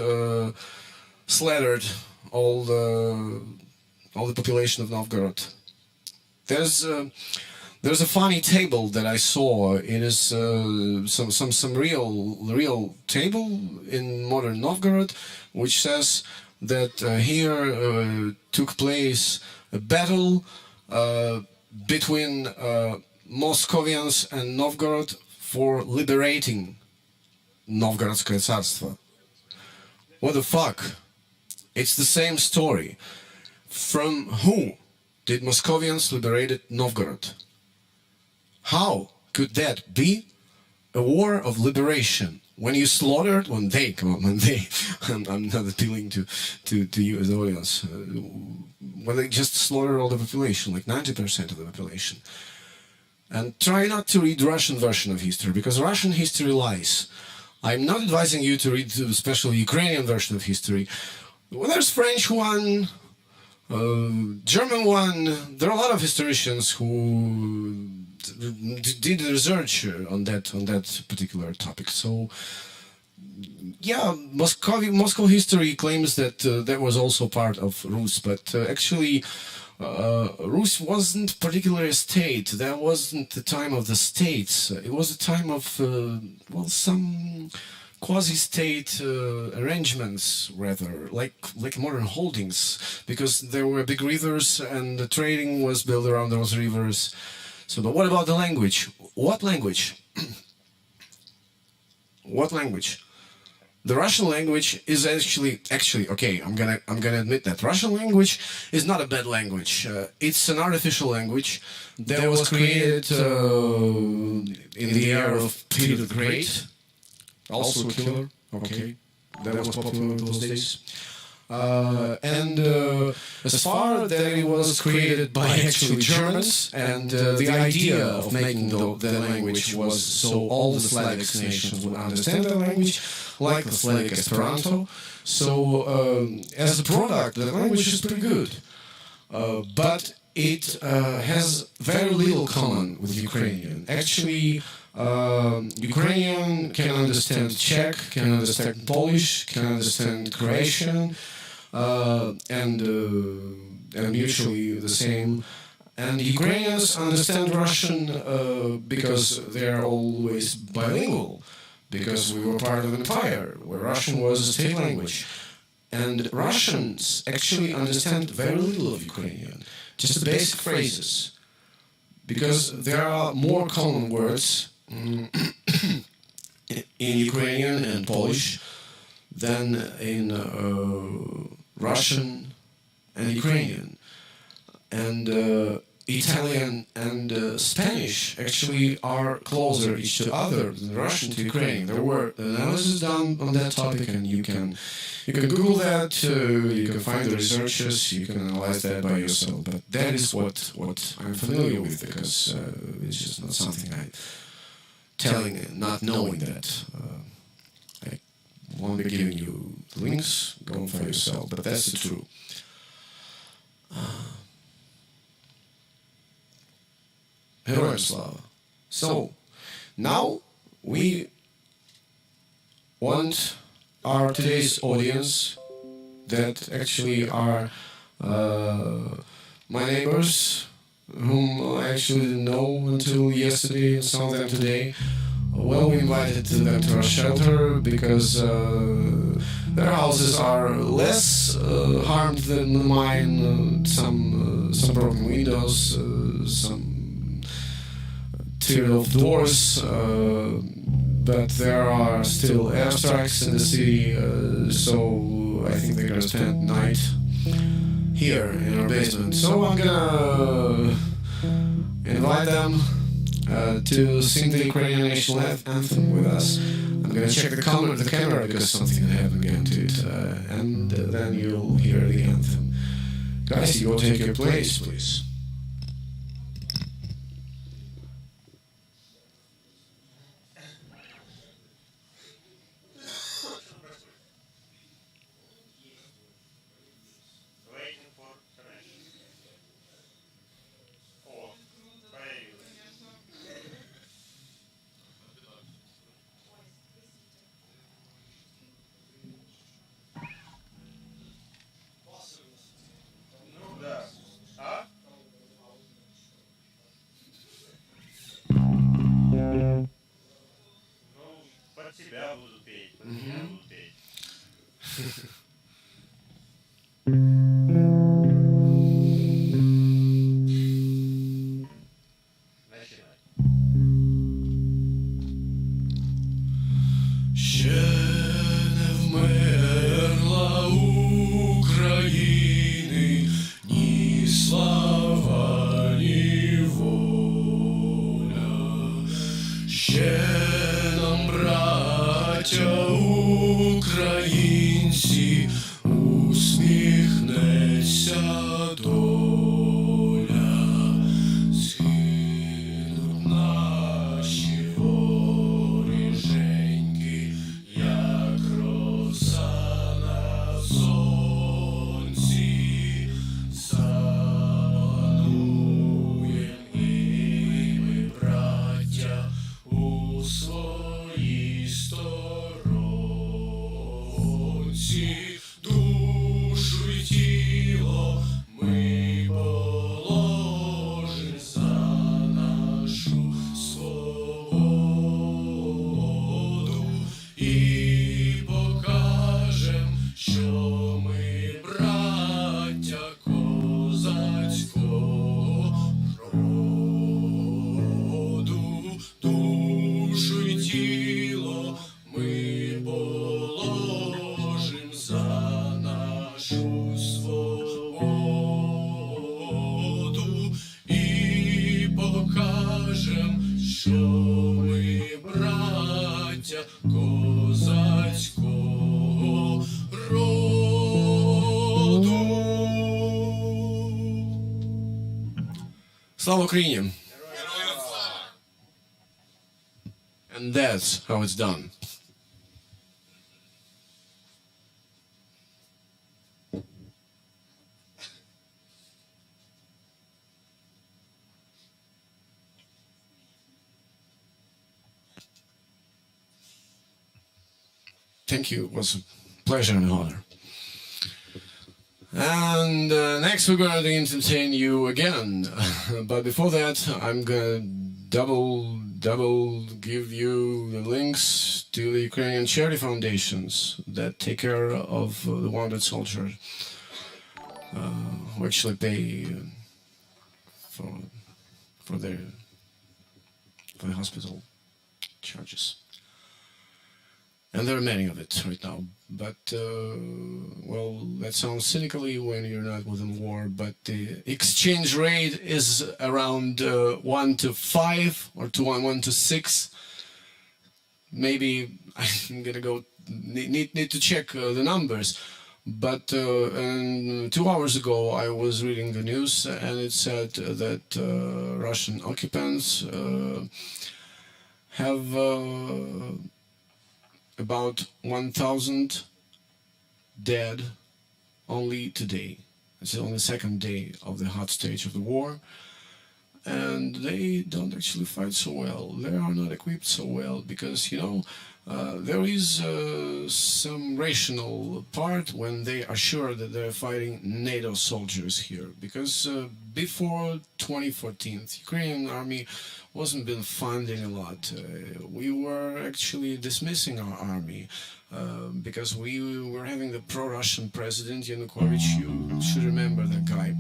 slaughtered all the population of Novgorod. There's a funny table that I saw. It is some real table in modern Novgorod, which says that here took place a battle between Moscovians and Novgorod for liberating Novgorodskoye Tsarstvo. What the fuck? It's the same story. From who did Moscovians liberated Novgorod? How could that be a war of liberation? When you slaughtered, when they, I'm not appealing to you as the audience, when they just slaughtered all the population, like 90% of the population. And try not to read Russian version of history, because Russian history lies. I'm not advising you to read especially Ukrainian version of history. Well, there's French one, German one. There are a lot of historians who did research on that particular topic. So, yeah, Moscow history claims that that was also part of Rus, but actually. Rus wasn't particularly a state. That wasn't the time of the states. It was a time of, some quasi-state arrangements, rather, like modern holdings, because there were big rivers and the trading was built around those rivers. So, but what about the language? What language? What language? The Russian language is actually okay. I'm gonna admit that Russian language is not a bad language. It's an artificial language that was created in the era of Peter the Great, also a killer. Okay, that was popular in those days. And as far that it was created by actually Germans, and the idea of making the language was so all the Slavic nations would understand the language, like the Slavic Esperanto. So as a product, the language is pretty good, but it has very little common with Ukrainian. Actually, Ukrainian can understand Czech, can understand Polish, can understand Croatian, and mutually the same. And Ukrainians understand Russian because they're always bilingual, because we were part of an empire where Russian was a state language. And Russians actually understand very little of Ukrainian, just the basic phrases, because there are more common words in Ukrainian and Polish, then in Russian and Ukrainian. And Italian and Spanish actually are closer each to other than Russian to Ukrainian. There were analysis done on that topic, and you can Google that. You can find the researches. You can analyze that by yourself. But that is what I'm familiar with, because it's just not something not knowing that. I won't be giving you links. Go and find yourself. But that's the truth. Героям слава. So, now we want our today's audience, that actually are my neighbors, whom I actually didn't know until yesterday, and some of them today. Well, we invited them to our shelter because their houses are less harmed than mine. Some broken windows, some teared off doors, but there are still airstrikes in the city, so I think they're gonna spend the night here in our basement. So I'm gonna invite them to sing the Ukrainian national anthem with us. I'm gonna check the camera because something happened again to it, and then you'll hear the anthem. Guys, you go take your place, please. Под себя буду петь, под себя буду петь. Начинай. Ще не вмерла України ні слава, ні воля. Ще нам, браття українці, усміхнеться доля. Згинуть наші воріженьки, як роса на сонці. Запануєм і ми, браття, у своїй сторонці. Душу й тіло ми положим за нашу свободу і покажем, що ми браття козацького роду. Душу й тіло ми положим за нашу свободу і покажем, що ми браття козацького роду. Слава Україні! And that's how it's done. Thank you. It was a pleasure and an honor. And next we're going to entertain you again. But before that, I'm going to double give you the links to the Ukrainian charity foundations that take care of the wounded soldiers who actually pay for the hospital charges. and there are many of it right now. But well, that sounds cynically when you're not within war. But the exchange rate is around 1 to 5 or 1 to 6. Maybe I'm gonna go need to check the numbers. But 2 hours ago, I was reading the news, and it said that Russian occupants have about 1,000 dead only today. It's only the second day of the hot stage of the war. And they don't actually fight so well. They are not equipped so well because, you know, there is some rational part when they are sure that they're fighting NATO soldiers here. Because before 2014, the Ukrainian army wasn't been funding a lot. We were actually dismissing our army because we were having the pro-Russian president Yanukovych. You should remember that guy.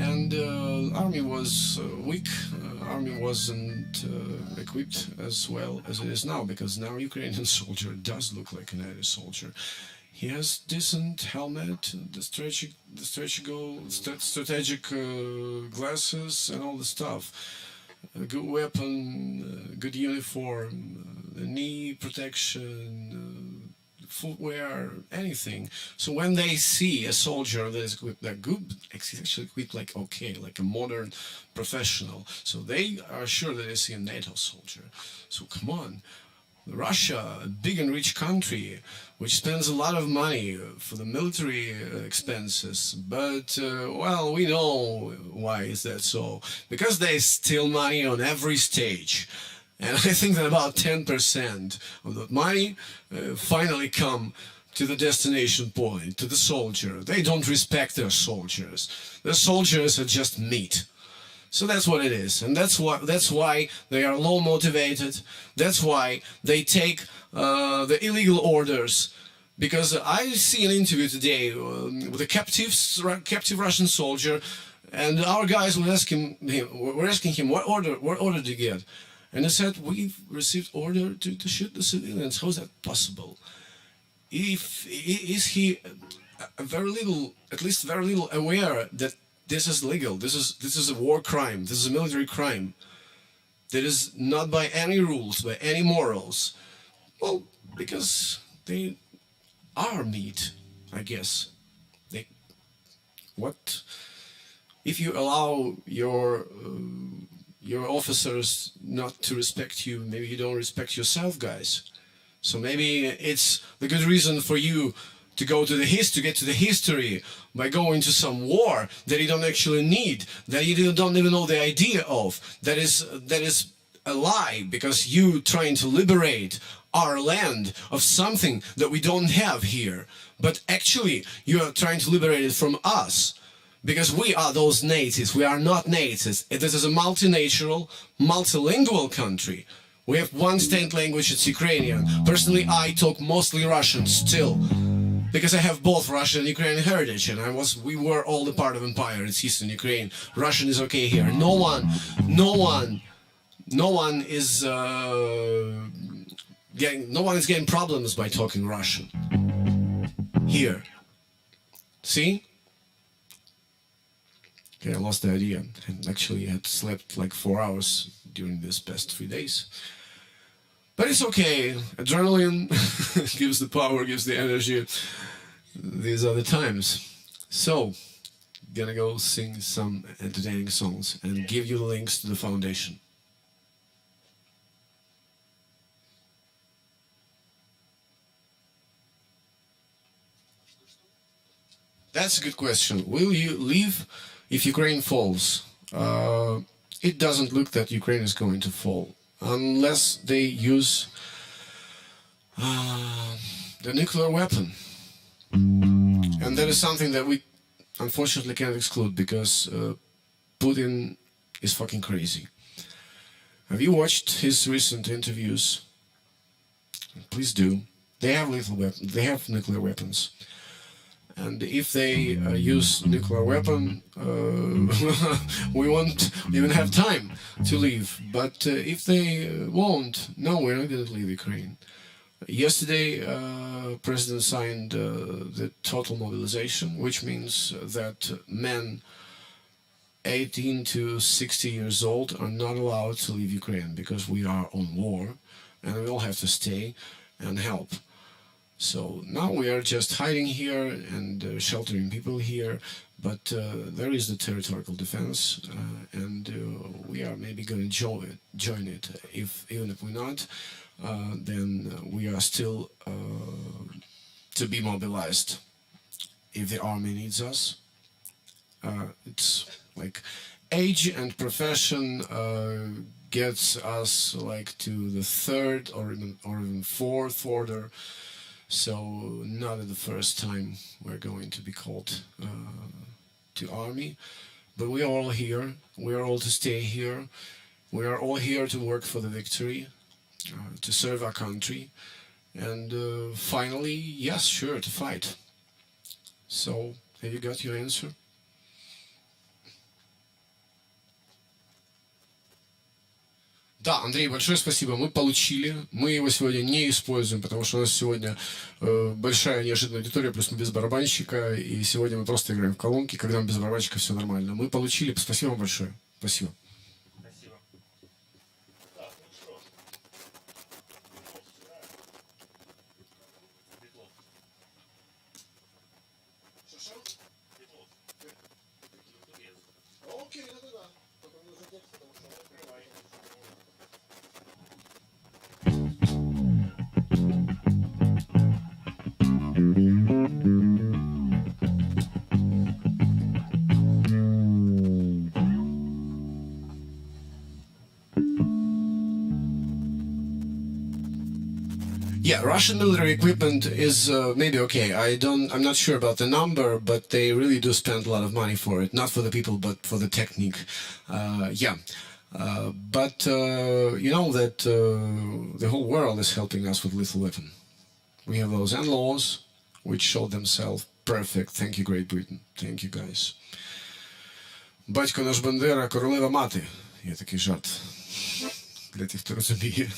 And army was weak. Army wasn't equipped as well as it is now, because now Ukrainian soldier does look like a NATO soldier. He has decent helmet, the strategic glasses, and all the stuff. A good weapon, good uniform, knee protection, footwear, anything. So when they see a soldier that is equipped that good, actually equipped like okay, like a modern professional, so they are sure that they see a NATO soldier. So come on, Russia, a big and rich country, which spends a lot of money for the military expenses, but well, we know why is that so? Because they steal money on every stage. And I think that about 10% of that money finally come to the destination point, to the soldier. They don't respect their soldiers. Their soldiers are just meat. So that's what it is. And that's why they are low motivated. That's why they take the illegal orders. Because I see an interview today with a captive Russian soldier, and our guys were asking him, what order did you get? And he said, we've received order to shoot the civilians. How is that possible? Is he at least very little aware that this is legal? This is a war crime. This is a military crime. That is not by any rules, by any morals. Well, because they are meat, I guess. If you allow your officers not to respect you, maybe you don't respect yourself, guys. So maybe it's the good reason for you to go to get to the history by going to some war that you don't actually need, that you don't even know the idea of. That is a lie, because you trying to liberate our land of something that we don't have here. But actually, you are trying to liberate it from us. Because we are those natives. We are not natives. This is a multinational, multilingual country. We have one state language, it's Ukrainian. Personally, I talk mostly Russian still. Because I have both Russian and Ukrainian heritage, and we were all the part of empire. It's Eastern Ukraine. Russian is okay here. No one is getting problems by talking Russian. Here. See? Okay, I lost the idea, and actually had slept like 4 hours during this past 3 days. But it's okay, adrenaline gives the power, gives the energy. These are the times. So, gonna go sing some entertaining songs and give you the links to the foundation. That's a good question. Will you leave if Ukraine falls? It doesn't look that Ukraine is going to fall unless they use the nuclear weapon. And that is something that we unfortunately can't exclude, because Putin is fucking crazy. Have you watched his recent interviews? Please do. They have lethal weapons. They have nuclear weapons. And if they use nuclear weapon, we won't even have time to leave. But if they won't, no, we're not going to leave Ukraine. Yesterday, President signed the total mobilization, which means that men 18 to 60 years old are not allowed to leave Ukraine because we are on war and we all have to stay and help. So now we are just hiding here and sheltering people here, but there is the territorial defense, and we are maybe going to join it. Even if we're not, then we are still to be mobilized if the army needs us. It's like age and profession gets us like to the third or even fourth order. So not at the first time we're going to be called to army, but we are all here. We are all to stay here. We are all here to work for the victory, to serve our country, and finally, yes, sure, to fight. So have you got your answer? Да, Андрей, большое спасибо. Мы получили. Мы его сегодня не используем, потому что у нас сегодня большая неожиданная аудитория, плюс мы без барабанщика, и сегодня мы просто играем в колонки. Когда мы без барабанщика, все нормально. Мы получили. Спасибо вам большое. Спасибо. Спасибо. Так, ну что. Битлов. Что-что? Битлов. Окей, да. Только мне нужен текст, потому что он открывает. Yeah, Russian military equipment is maybe okay. I'm not sure about the number, but they really do spend a lot of money for it. Not for the people, but for the technique. But you know that the whole world is helping us with lethal weapon. We have those laws which show themselves perfect. Thank you, Great Britain. Thank you, guys. Батько наш Бандера, королева мати. Є такий жарт. Для тих, хто розуміє.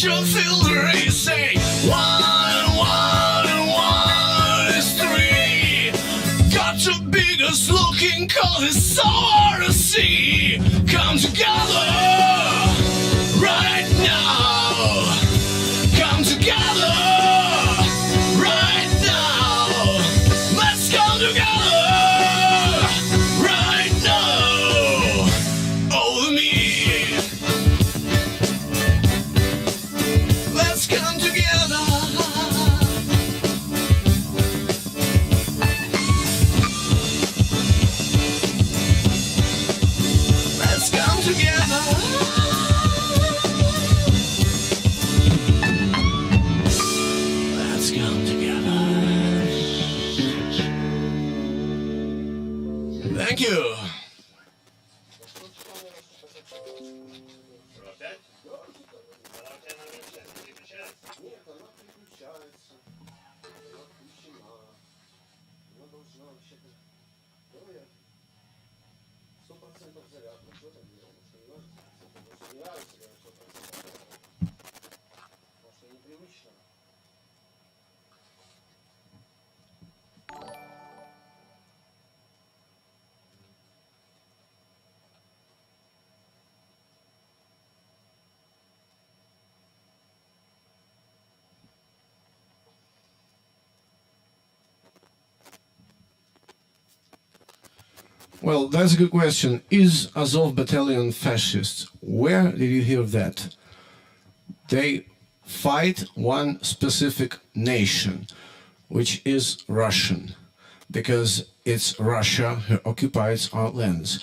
your filter is say 1 and 1 and 1 is 3. Got your biggest looking cause it's so hard to see. Come together right now. Come together right now. Let's come together right now. Over me. Let's come together. Let's come together. Let's come together. Thank you. Что, опять? Она у тебя на выключается, переключается? Нет, она переключается. Она включена. Она должна вообще-то... Давай я 100% зарядка. Что так делаем? Что не нравится? Потому что не нравится, когда 100% зарядка. Потому что непривычно. Well, that's a good question. Is Azov Battalion fascist? Where did you hear that? They fight one specific nation, which is Russian, because it's Russia who occupies our lands.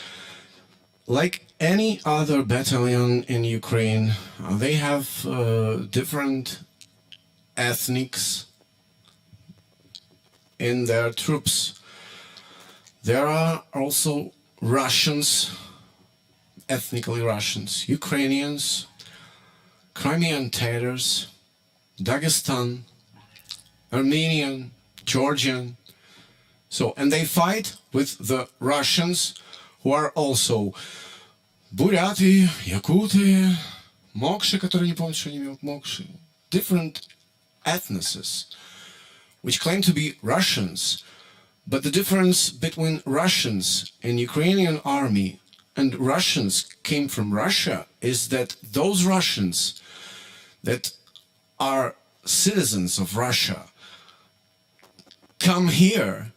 Like any other battalion in Ukraine, they have different ethnics in their troops. There are also Russians, ethnically Russians, Ukrainians, Crimean Tatars, Dagestan, Armenian, Georgian. So, and they fight with the Russians who are also Буряты, Якуты, Мокши, которые не помнят, что они имеют Мокши. Different ethnicities, which claim to be Russians. But the difference between Russians and Ukrainian army and Russians came from Russia is that those Russians that are citizens of Russia come here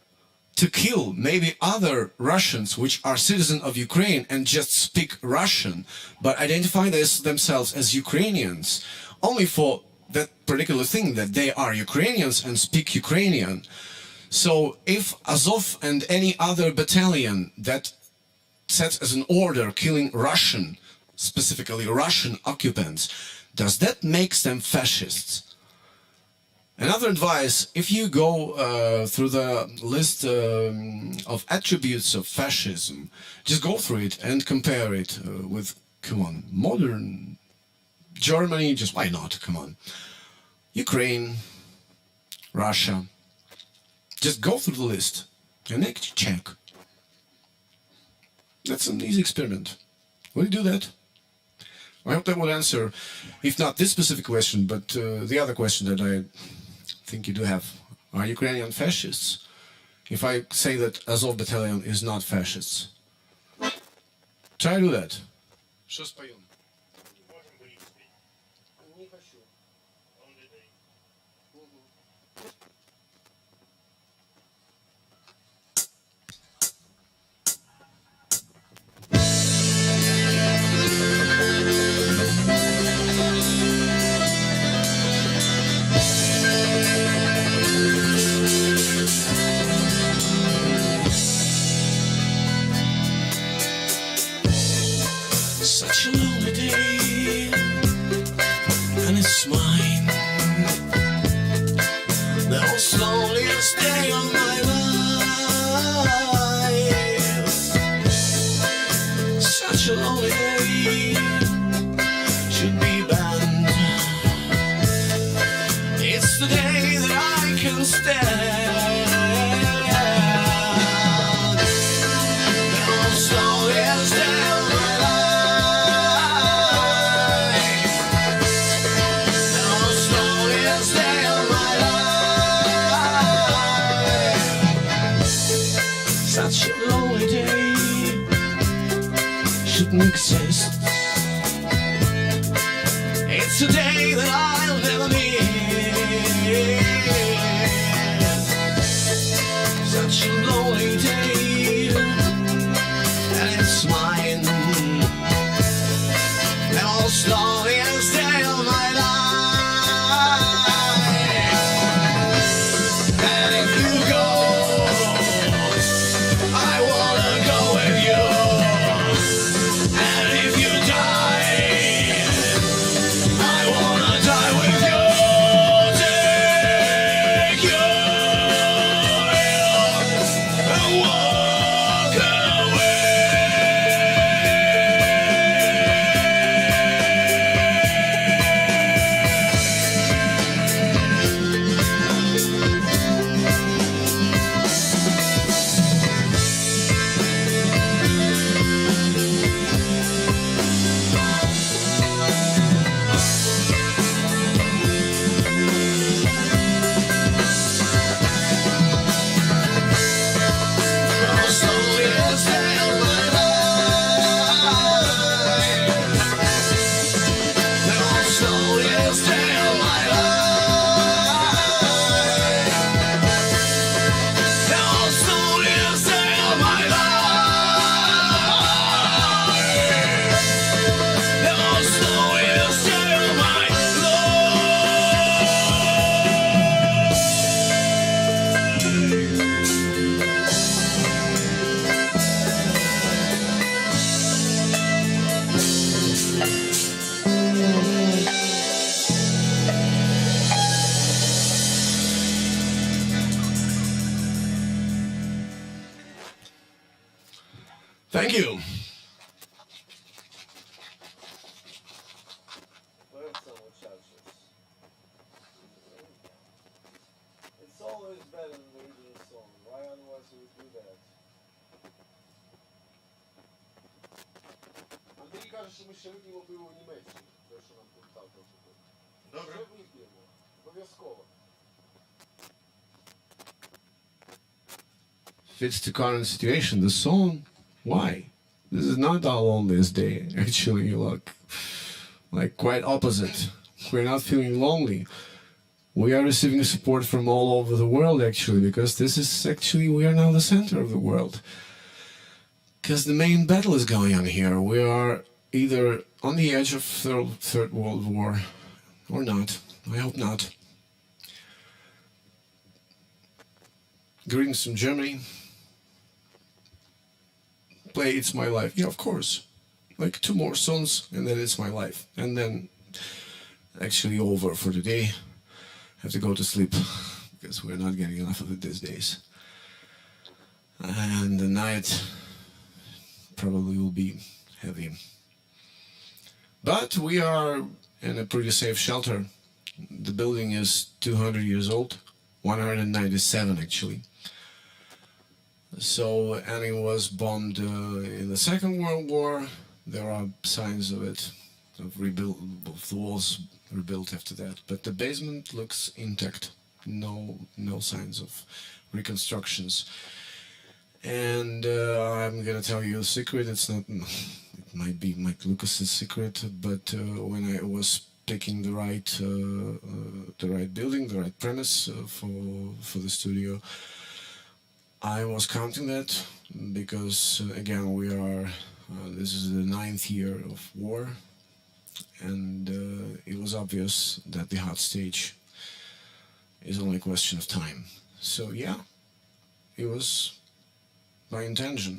to kill maybe other Russians which are citizens of Ukraine and just speak Russian, but identify themselves as Ukrainians only for that particular thing that they are Ukrainians and speak Ukrainian. So if Azov and any other battalion that sets as an order killing Russian, specifically Russian occupants, does that make them fascists? Another advice, if you go through the list of attributes of fascism, just go through it and compare it with, come on, modern Germany, just why not, come on. Ukraine, Russia. Just go through the list and make a check. That's an easy experiment. Will you do that? I hope that will answer, if not this specific question, but the other question that I think you do have. Are Ukrainian fascists? If I say that Azov Battalion is not fascists. Try to do that. Что споем? Можем брить спеть. Не хочу. Он людей. Such a lonely day, and it's mine. The most loneliest day of my life. Such a lonely day should be banned. It's the day that I can stand. The most loneliest day of my life. didn't exist. It's a day that I'll never miss. Such a lonely day, and it's mine. The most loneliest day of my life. And if you go, I wanna go with you. And if you die, I wanna die with you. Take you and walk away. Thank you. Поется muchachos. It's always better than the original song. Why otherwise we would do that? Андрій каже, що ми ще вип'ємо пиво в Німеччині. Те, що нам тут так робити. Добре. Ще вип'ємо. Обов'язково. Fits the current situation, the song. Why? This is not our loneliest day. Actually, like quite opposite. We're not feeling lonely. We are receiving support from all over the world, actually, because this is actually, we are now the center of the world. Because the main battle is going on here. We are either on the edge of third World War or not. I hope not. Greetings from Germany. Play It's My Life. Yeah, of course. Like 2 more songs and then it's my life. And then actually over for today. Have to go to sleep because we're not getting enough of it these days. And the night probably will be heavy. But we are in a pretty safe shelter. The building is 200 years old. 197 actually. So, and it was bombed in the Second World War. There are signs of it, of the walls rebuilt after that. But the basement looks intact. No signs of reconstructions. And I'm gonna tell you a secret. It's not. It might be Mike Lucas's secret, but when I was picking the right building, the right premise for the studio, I was counting that because again we are. This is the 9th year of war, and it was obvious that the hot stage is only a question of time. So yeah, it was my intention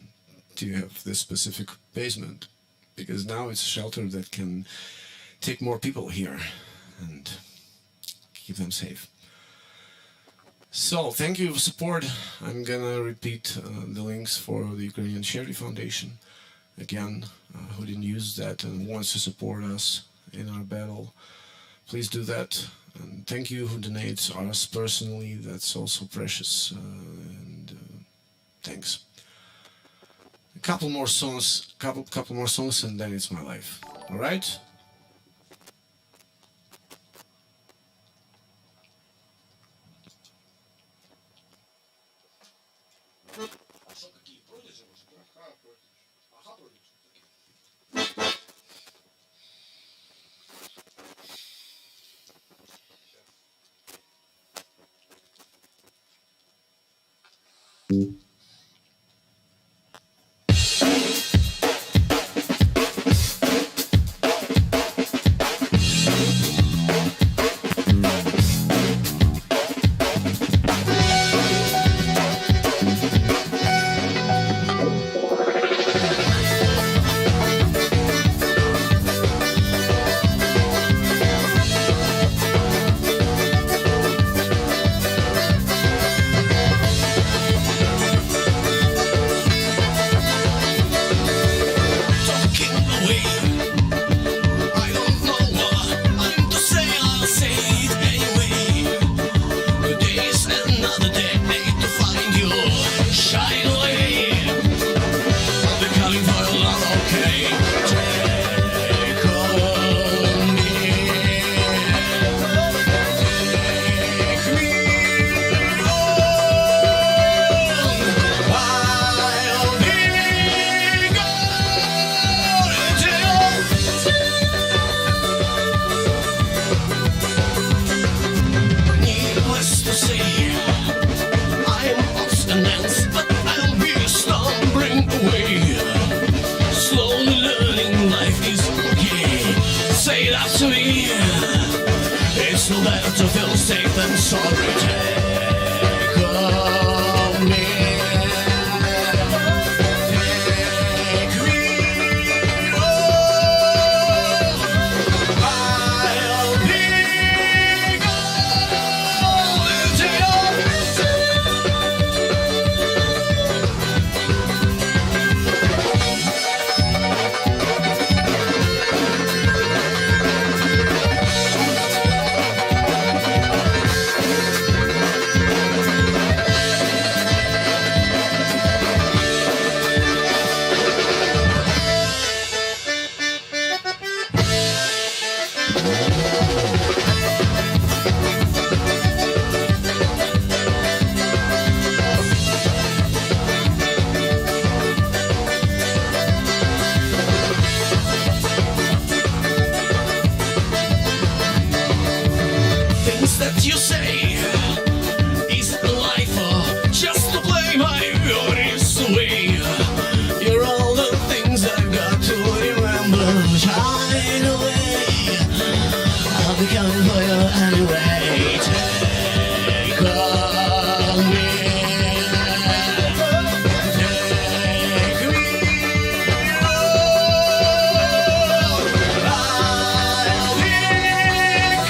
to have this specific basement because now it's a shelter that can take more people here and keep them safe. So thank you for support. I'm gonna repeat the links for the Ukrainian Charity Foundation. Again, who didn't use that and wants to support us in our battle, please do that. And thank you who donates us personally. That's also precious. Thanks. A couple more songs, and then it's my life. All right. It's no better to feel safe than sorry. Take on me. Take me home. I'll be gone things that you say is life just to play my worries away. You're all the things I've got to remember. Hide away. I'll be coming for you anyway. Take on me. Take me home. I'll be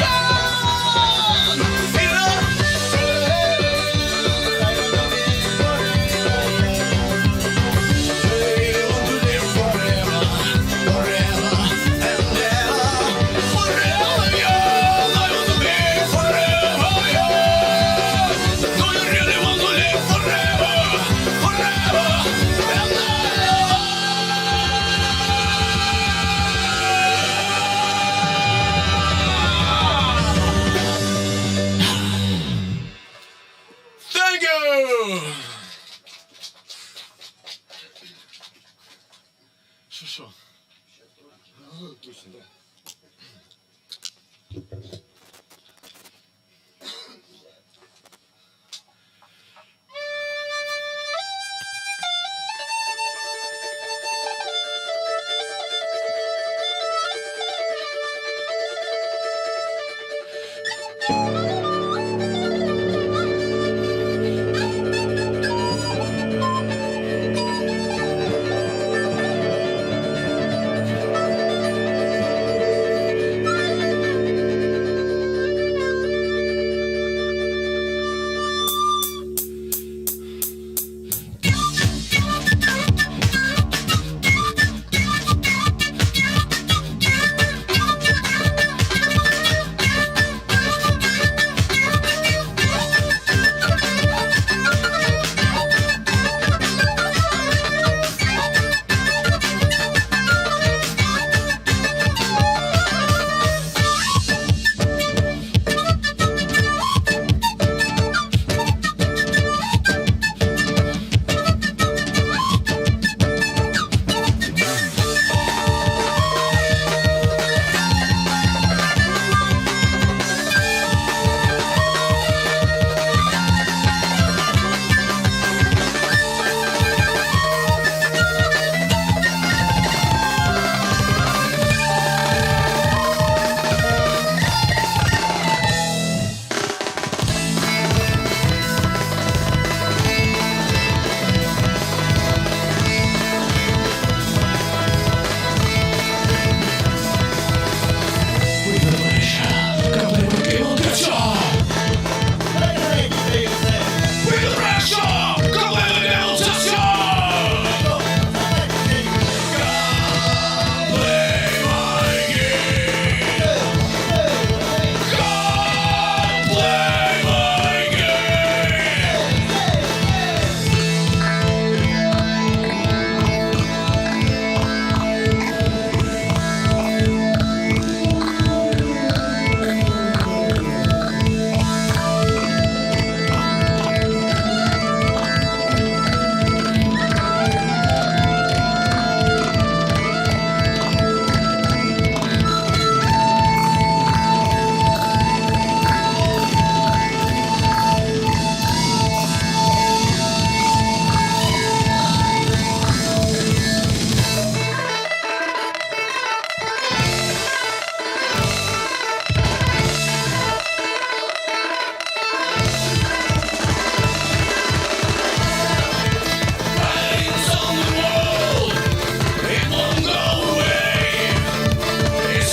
gone. Thank you! Що?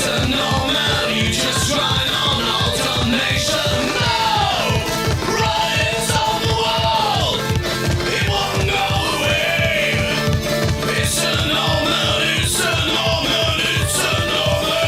It's a normal, you just run on alternation. No! Writings on the wall, it won't go away. It's a normal, it's a normal, it's a normal.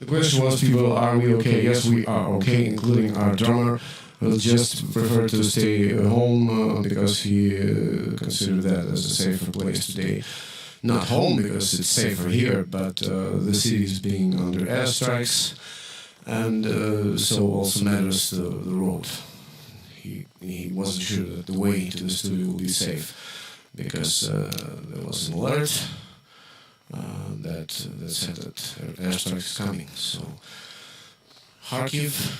The question was, people, are we okay? Yes, we are okay, including our drummer, who just preferred to stay home because he considered that as a safer place today. Not home because it's safer here, but the city is being under airstrikes, and so also matters the road. He wasn't sure that the way to the studio will be safe because there was an alert that said that airstrike is coming. So Kharkiv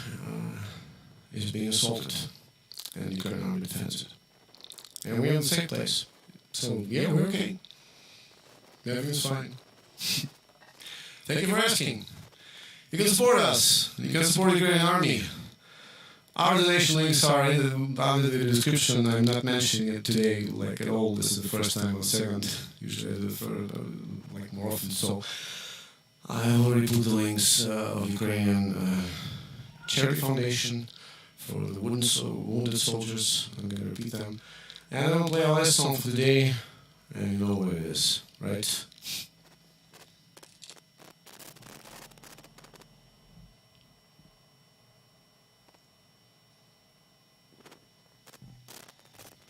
is being assaulted, and Ukraine army defends it, and we're in the same place. So yeah, we're okay. Everything's fine. Thank you for asking. You can support us. You can support the Ukrainian army. Our donation links are under the description. I'm not mentioning it today like at all. This is the first time or second. Usually I do it for like more often. So I already put the links of Ukrainian charity foundation for the wounded soldiers. I'm going to repeat them. And I'm going to play our last song for the day. And you know what it is, right?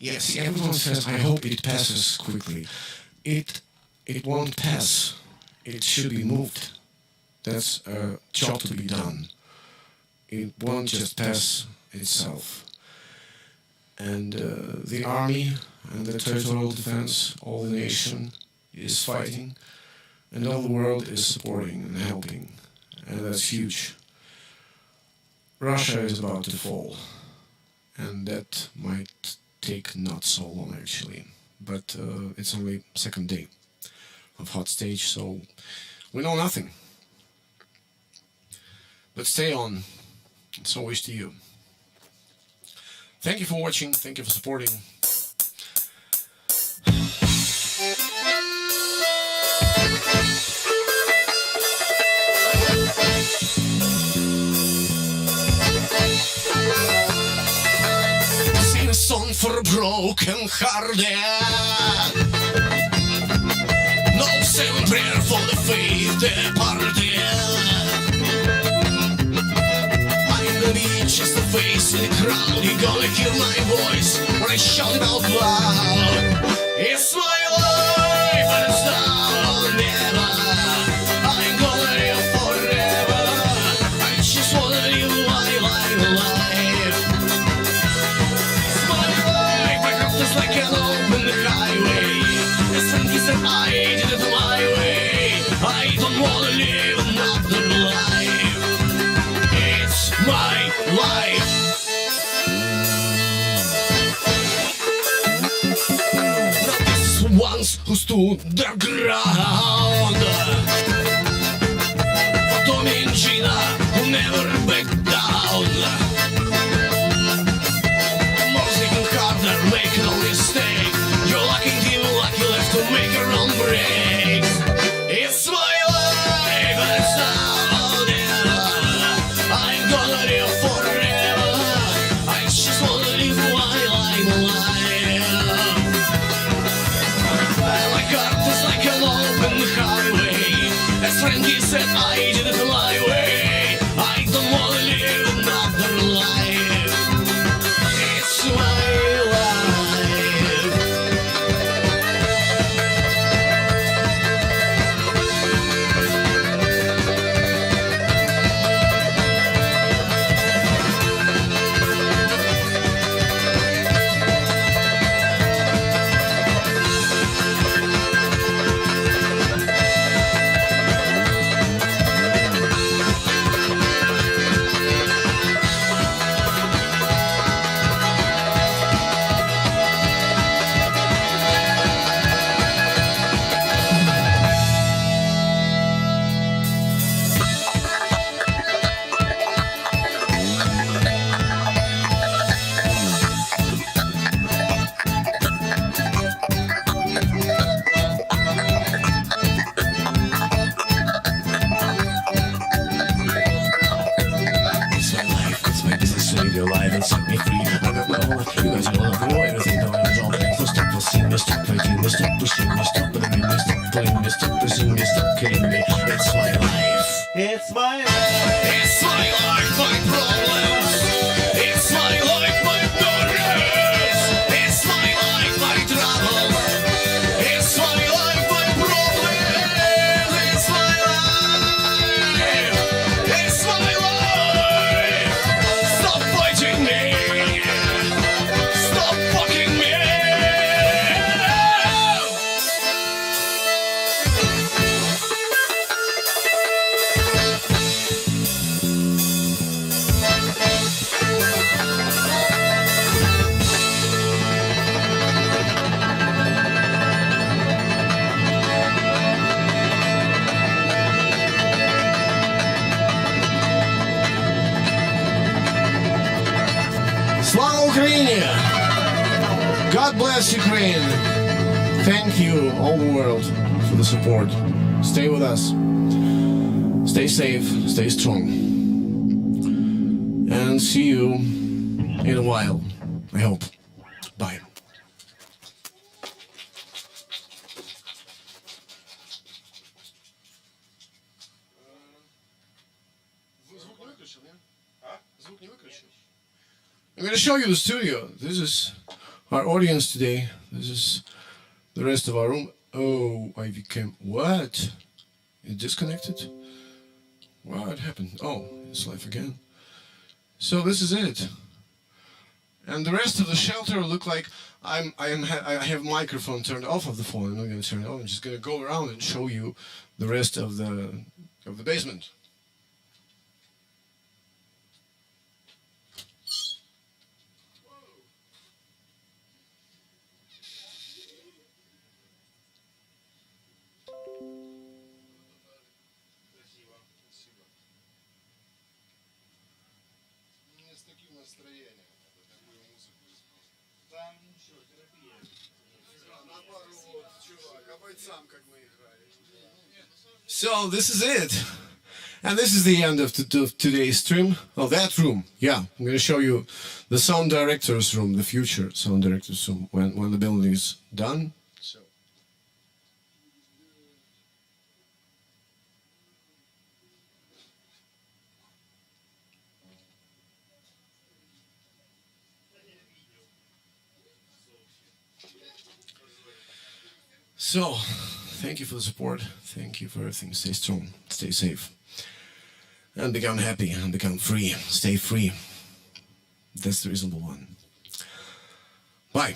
Yes, everyone says, I hope it passes quickly. It won't pass. It should be moved. That's a job to be done. It won't just pass itself. And the army and the territorial defense, all the nation is fighting, and all the world is supporting and helping. And that's huge. Russia is about to fall, and that might take not so long actually, but it's only second day of hot stage, so we know nothing. But stay on, so wish to you. Thank you for watching, thank you for supporting. Sing a song for a broken hearted. No saving prayer for the faith departed. I'm the beach, just the face in the crowd. You're gonna hear my voice when I shout it out loud. It's my life and it's now or never. I'm gonna live forever. I just wanna live my life. It's my life, my heart is like an open highway. As friend he said I did it my way. I don't wanna live another life. It's my life. Now this is the ones who stood their ground. For Tommy and Gina who never back down. More thinking harder, make no mistake. You're lucky team, lucky left to make your own breaks. It's my life and it's now or never. I'm gonna live forever. I just wanna live while I'm alive. My heart is like an open highway. As Frankie said, I did it my way. I your life and set me free. I got my own life, you guys don't love me, everything going on. So stop forcing me, stop fighting me, stop pushing me, stop bothering me, stop pulling me, stop pressing me, stop killing me. It's my life. It's my life. It's my life, my problems. It's my life, my problems. It's my life, my troubles. It's my life, my problems. It's my life. It's my life. Stop fighting me. Stop fucking me. Слава Україні! God bless Ukraine! Thank you, all the world, for the support. Stay with us. Stay safe, stay strong. And see you in a while, I hope. Bye. I'm going to show you the studio. This is our audience today. This is the rest of our room. Oh, I became... What? It disconnected? What happened? Oh, it's live again. So this is it. And the rest of the shelter look like I have microphone turned off of the phone. I'm not going to turn it on. I'm just going to go around and show you the rest of the basement. So this is it, and this is the end of today's stream. Oh, that room, yeah. I'm going to show you the sound director's room, the future sound director's room, when the building is done. So, thank you for the support. Thank you for everything. Stay strong, stay safe, and become happy, and become free. Stay free. That's the reasonable one. Bye.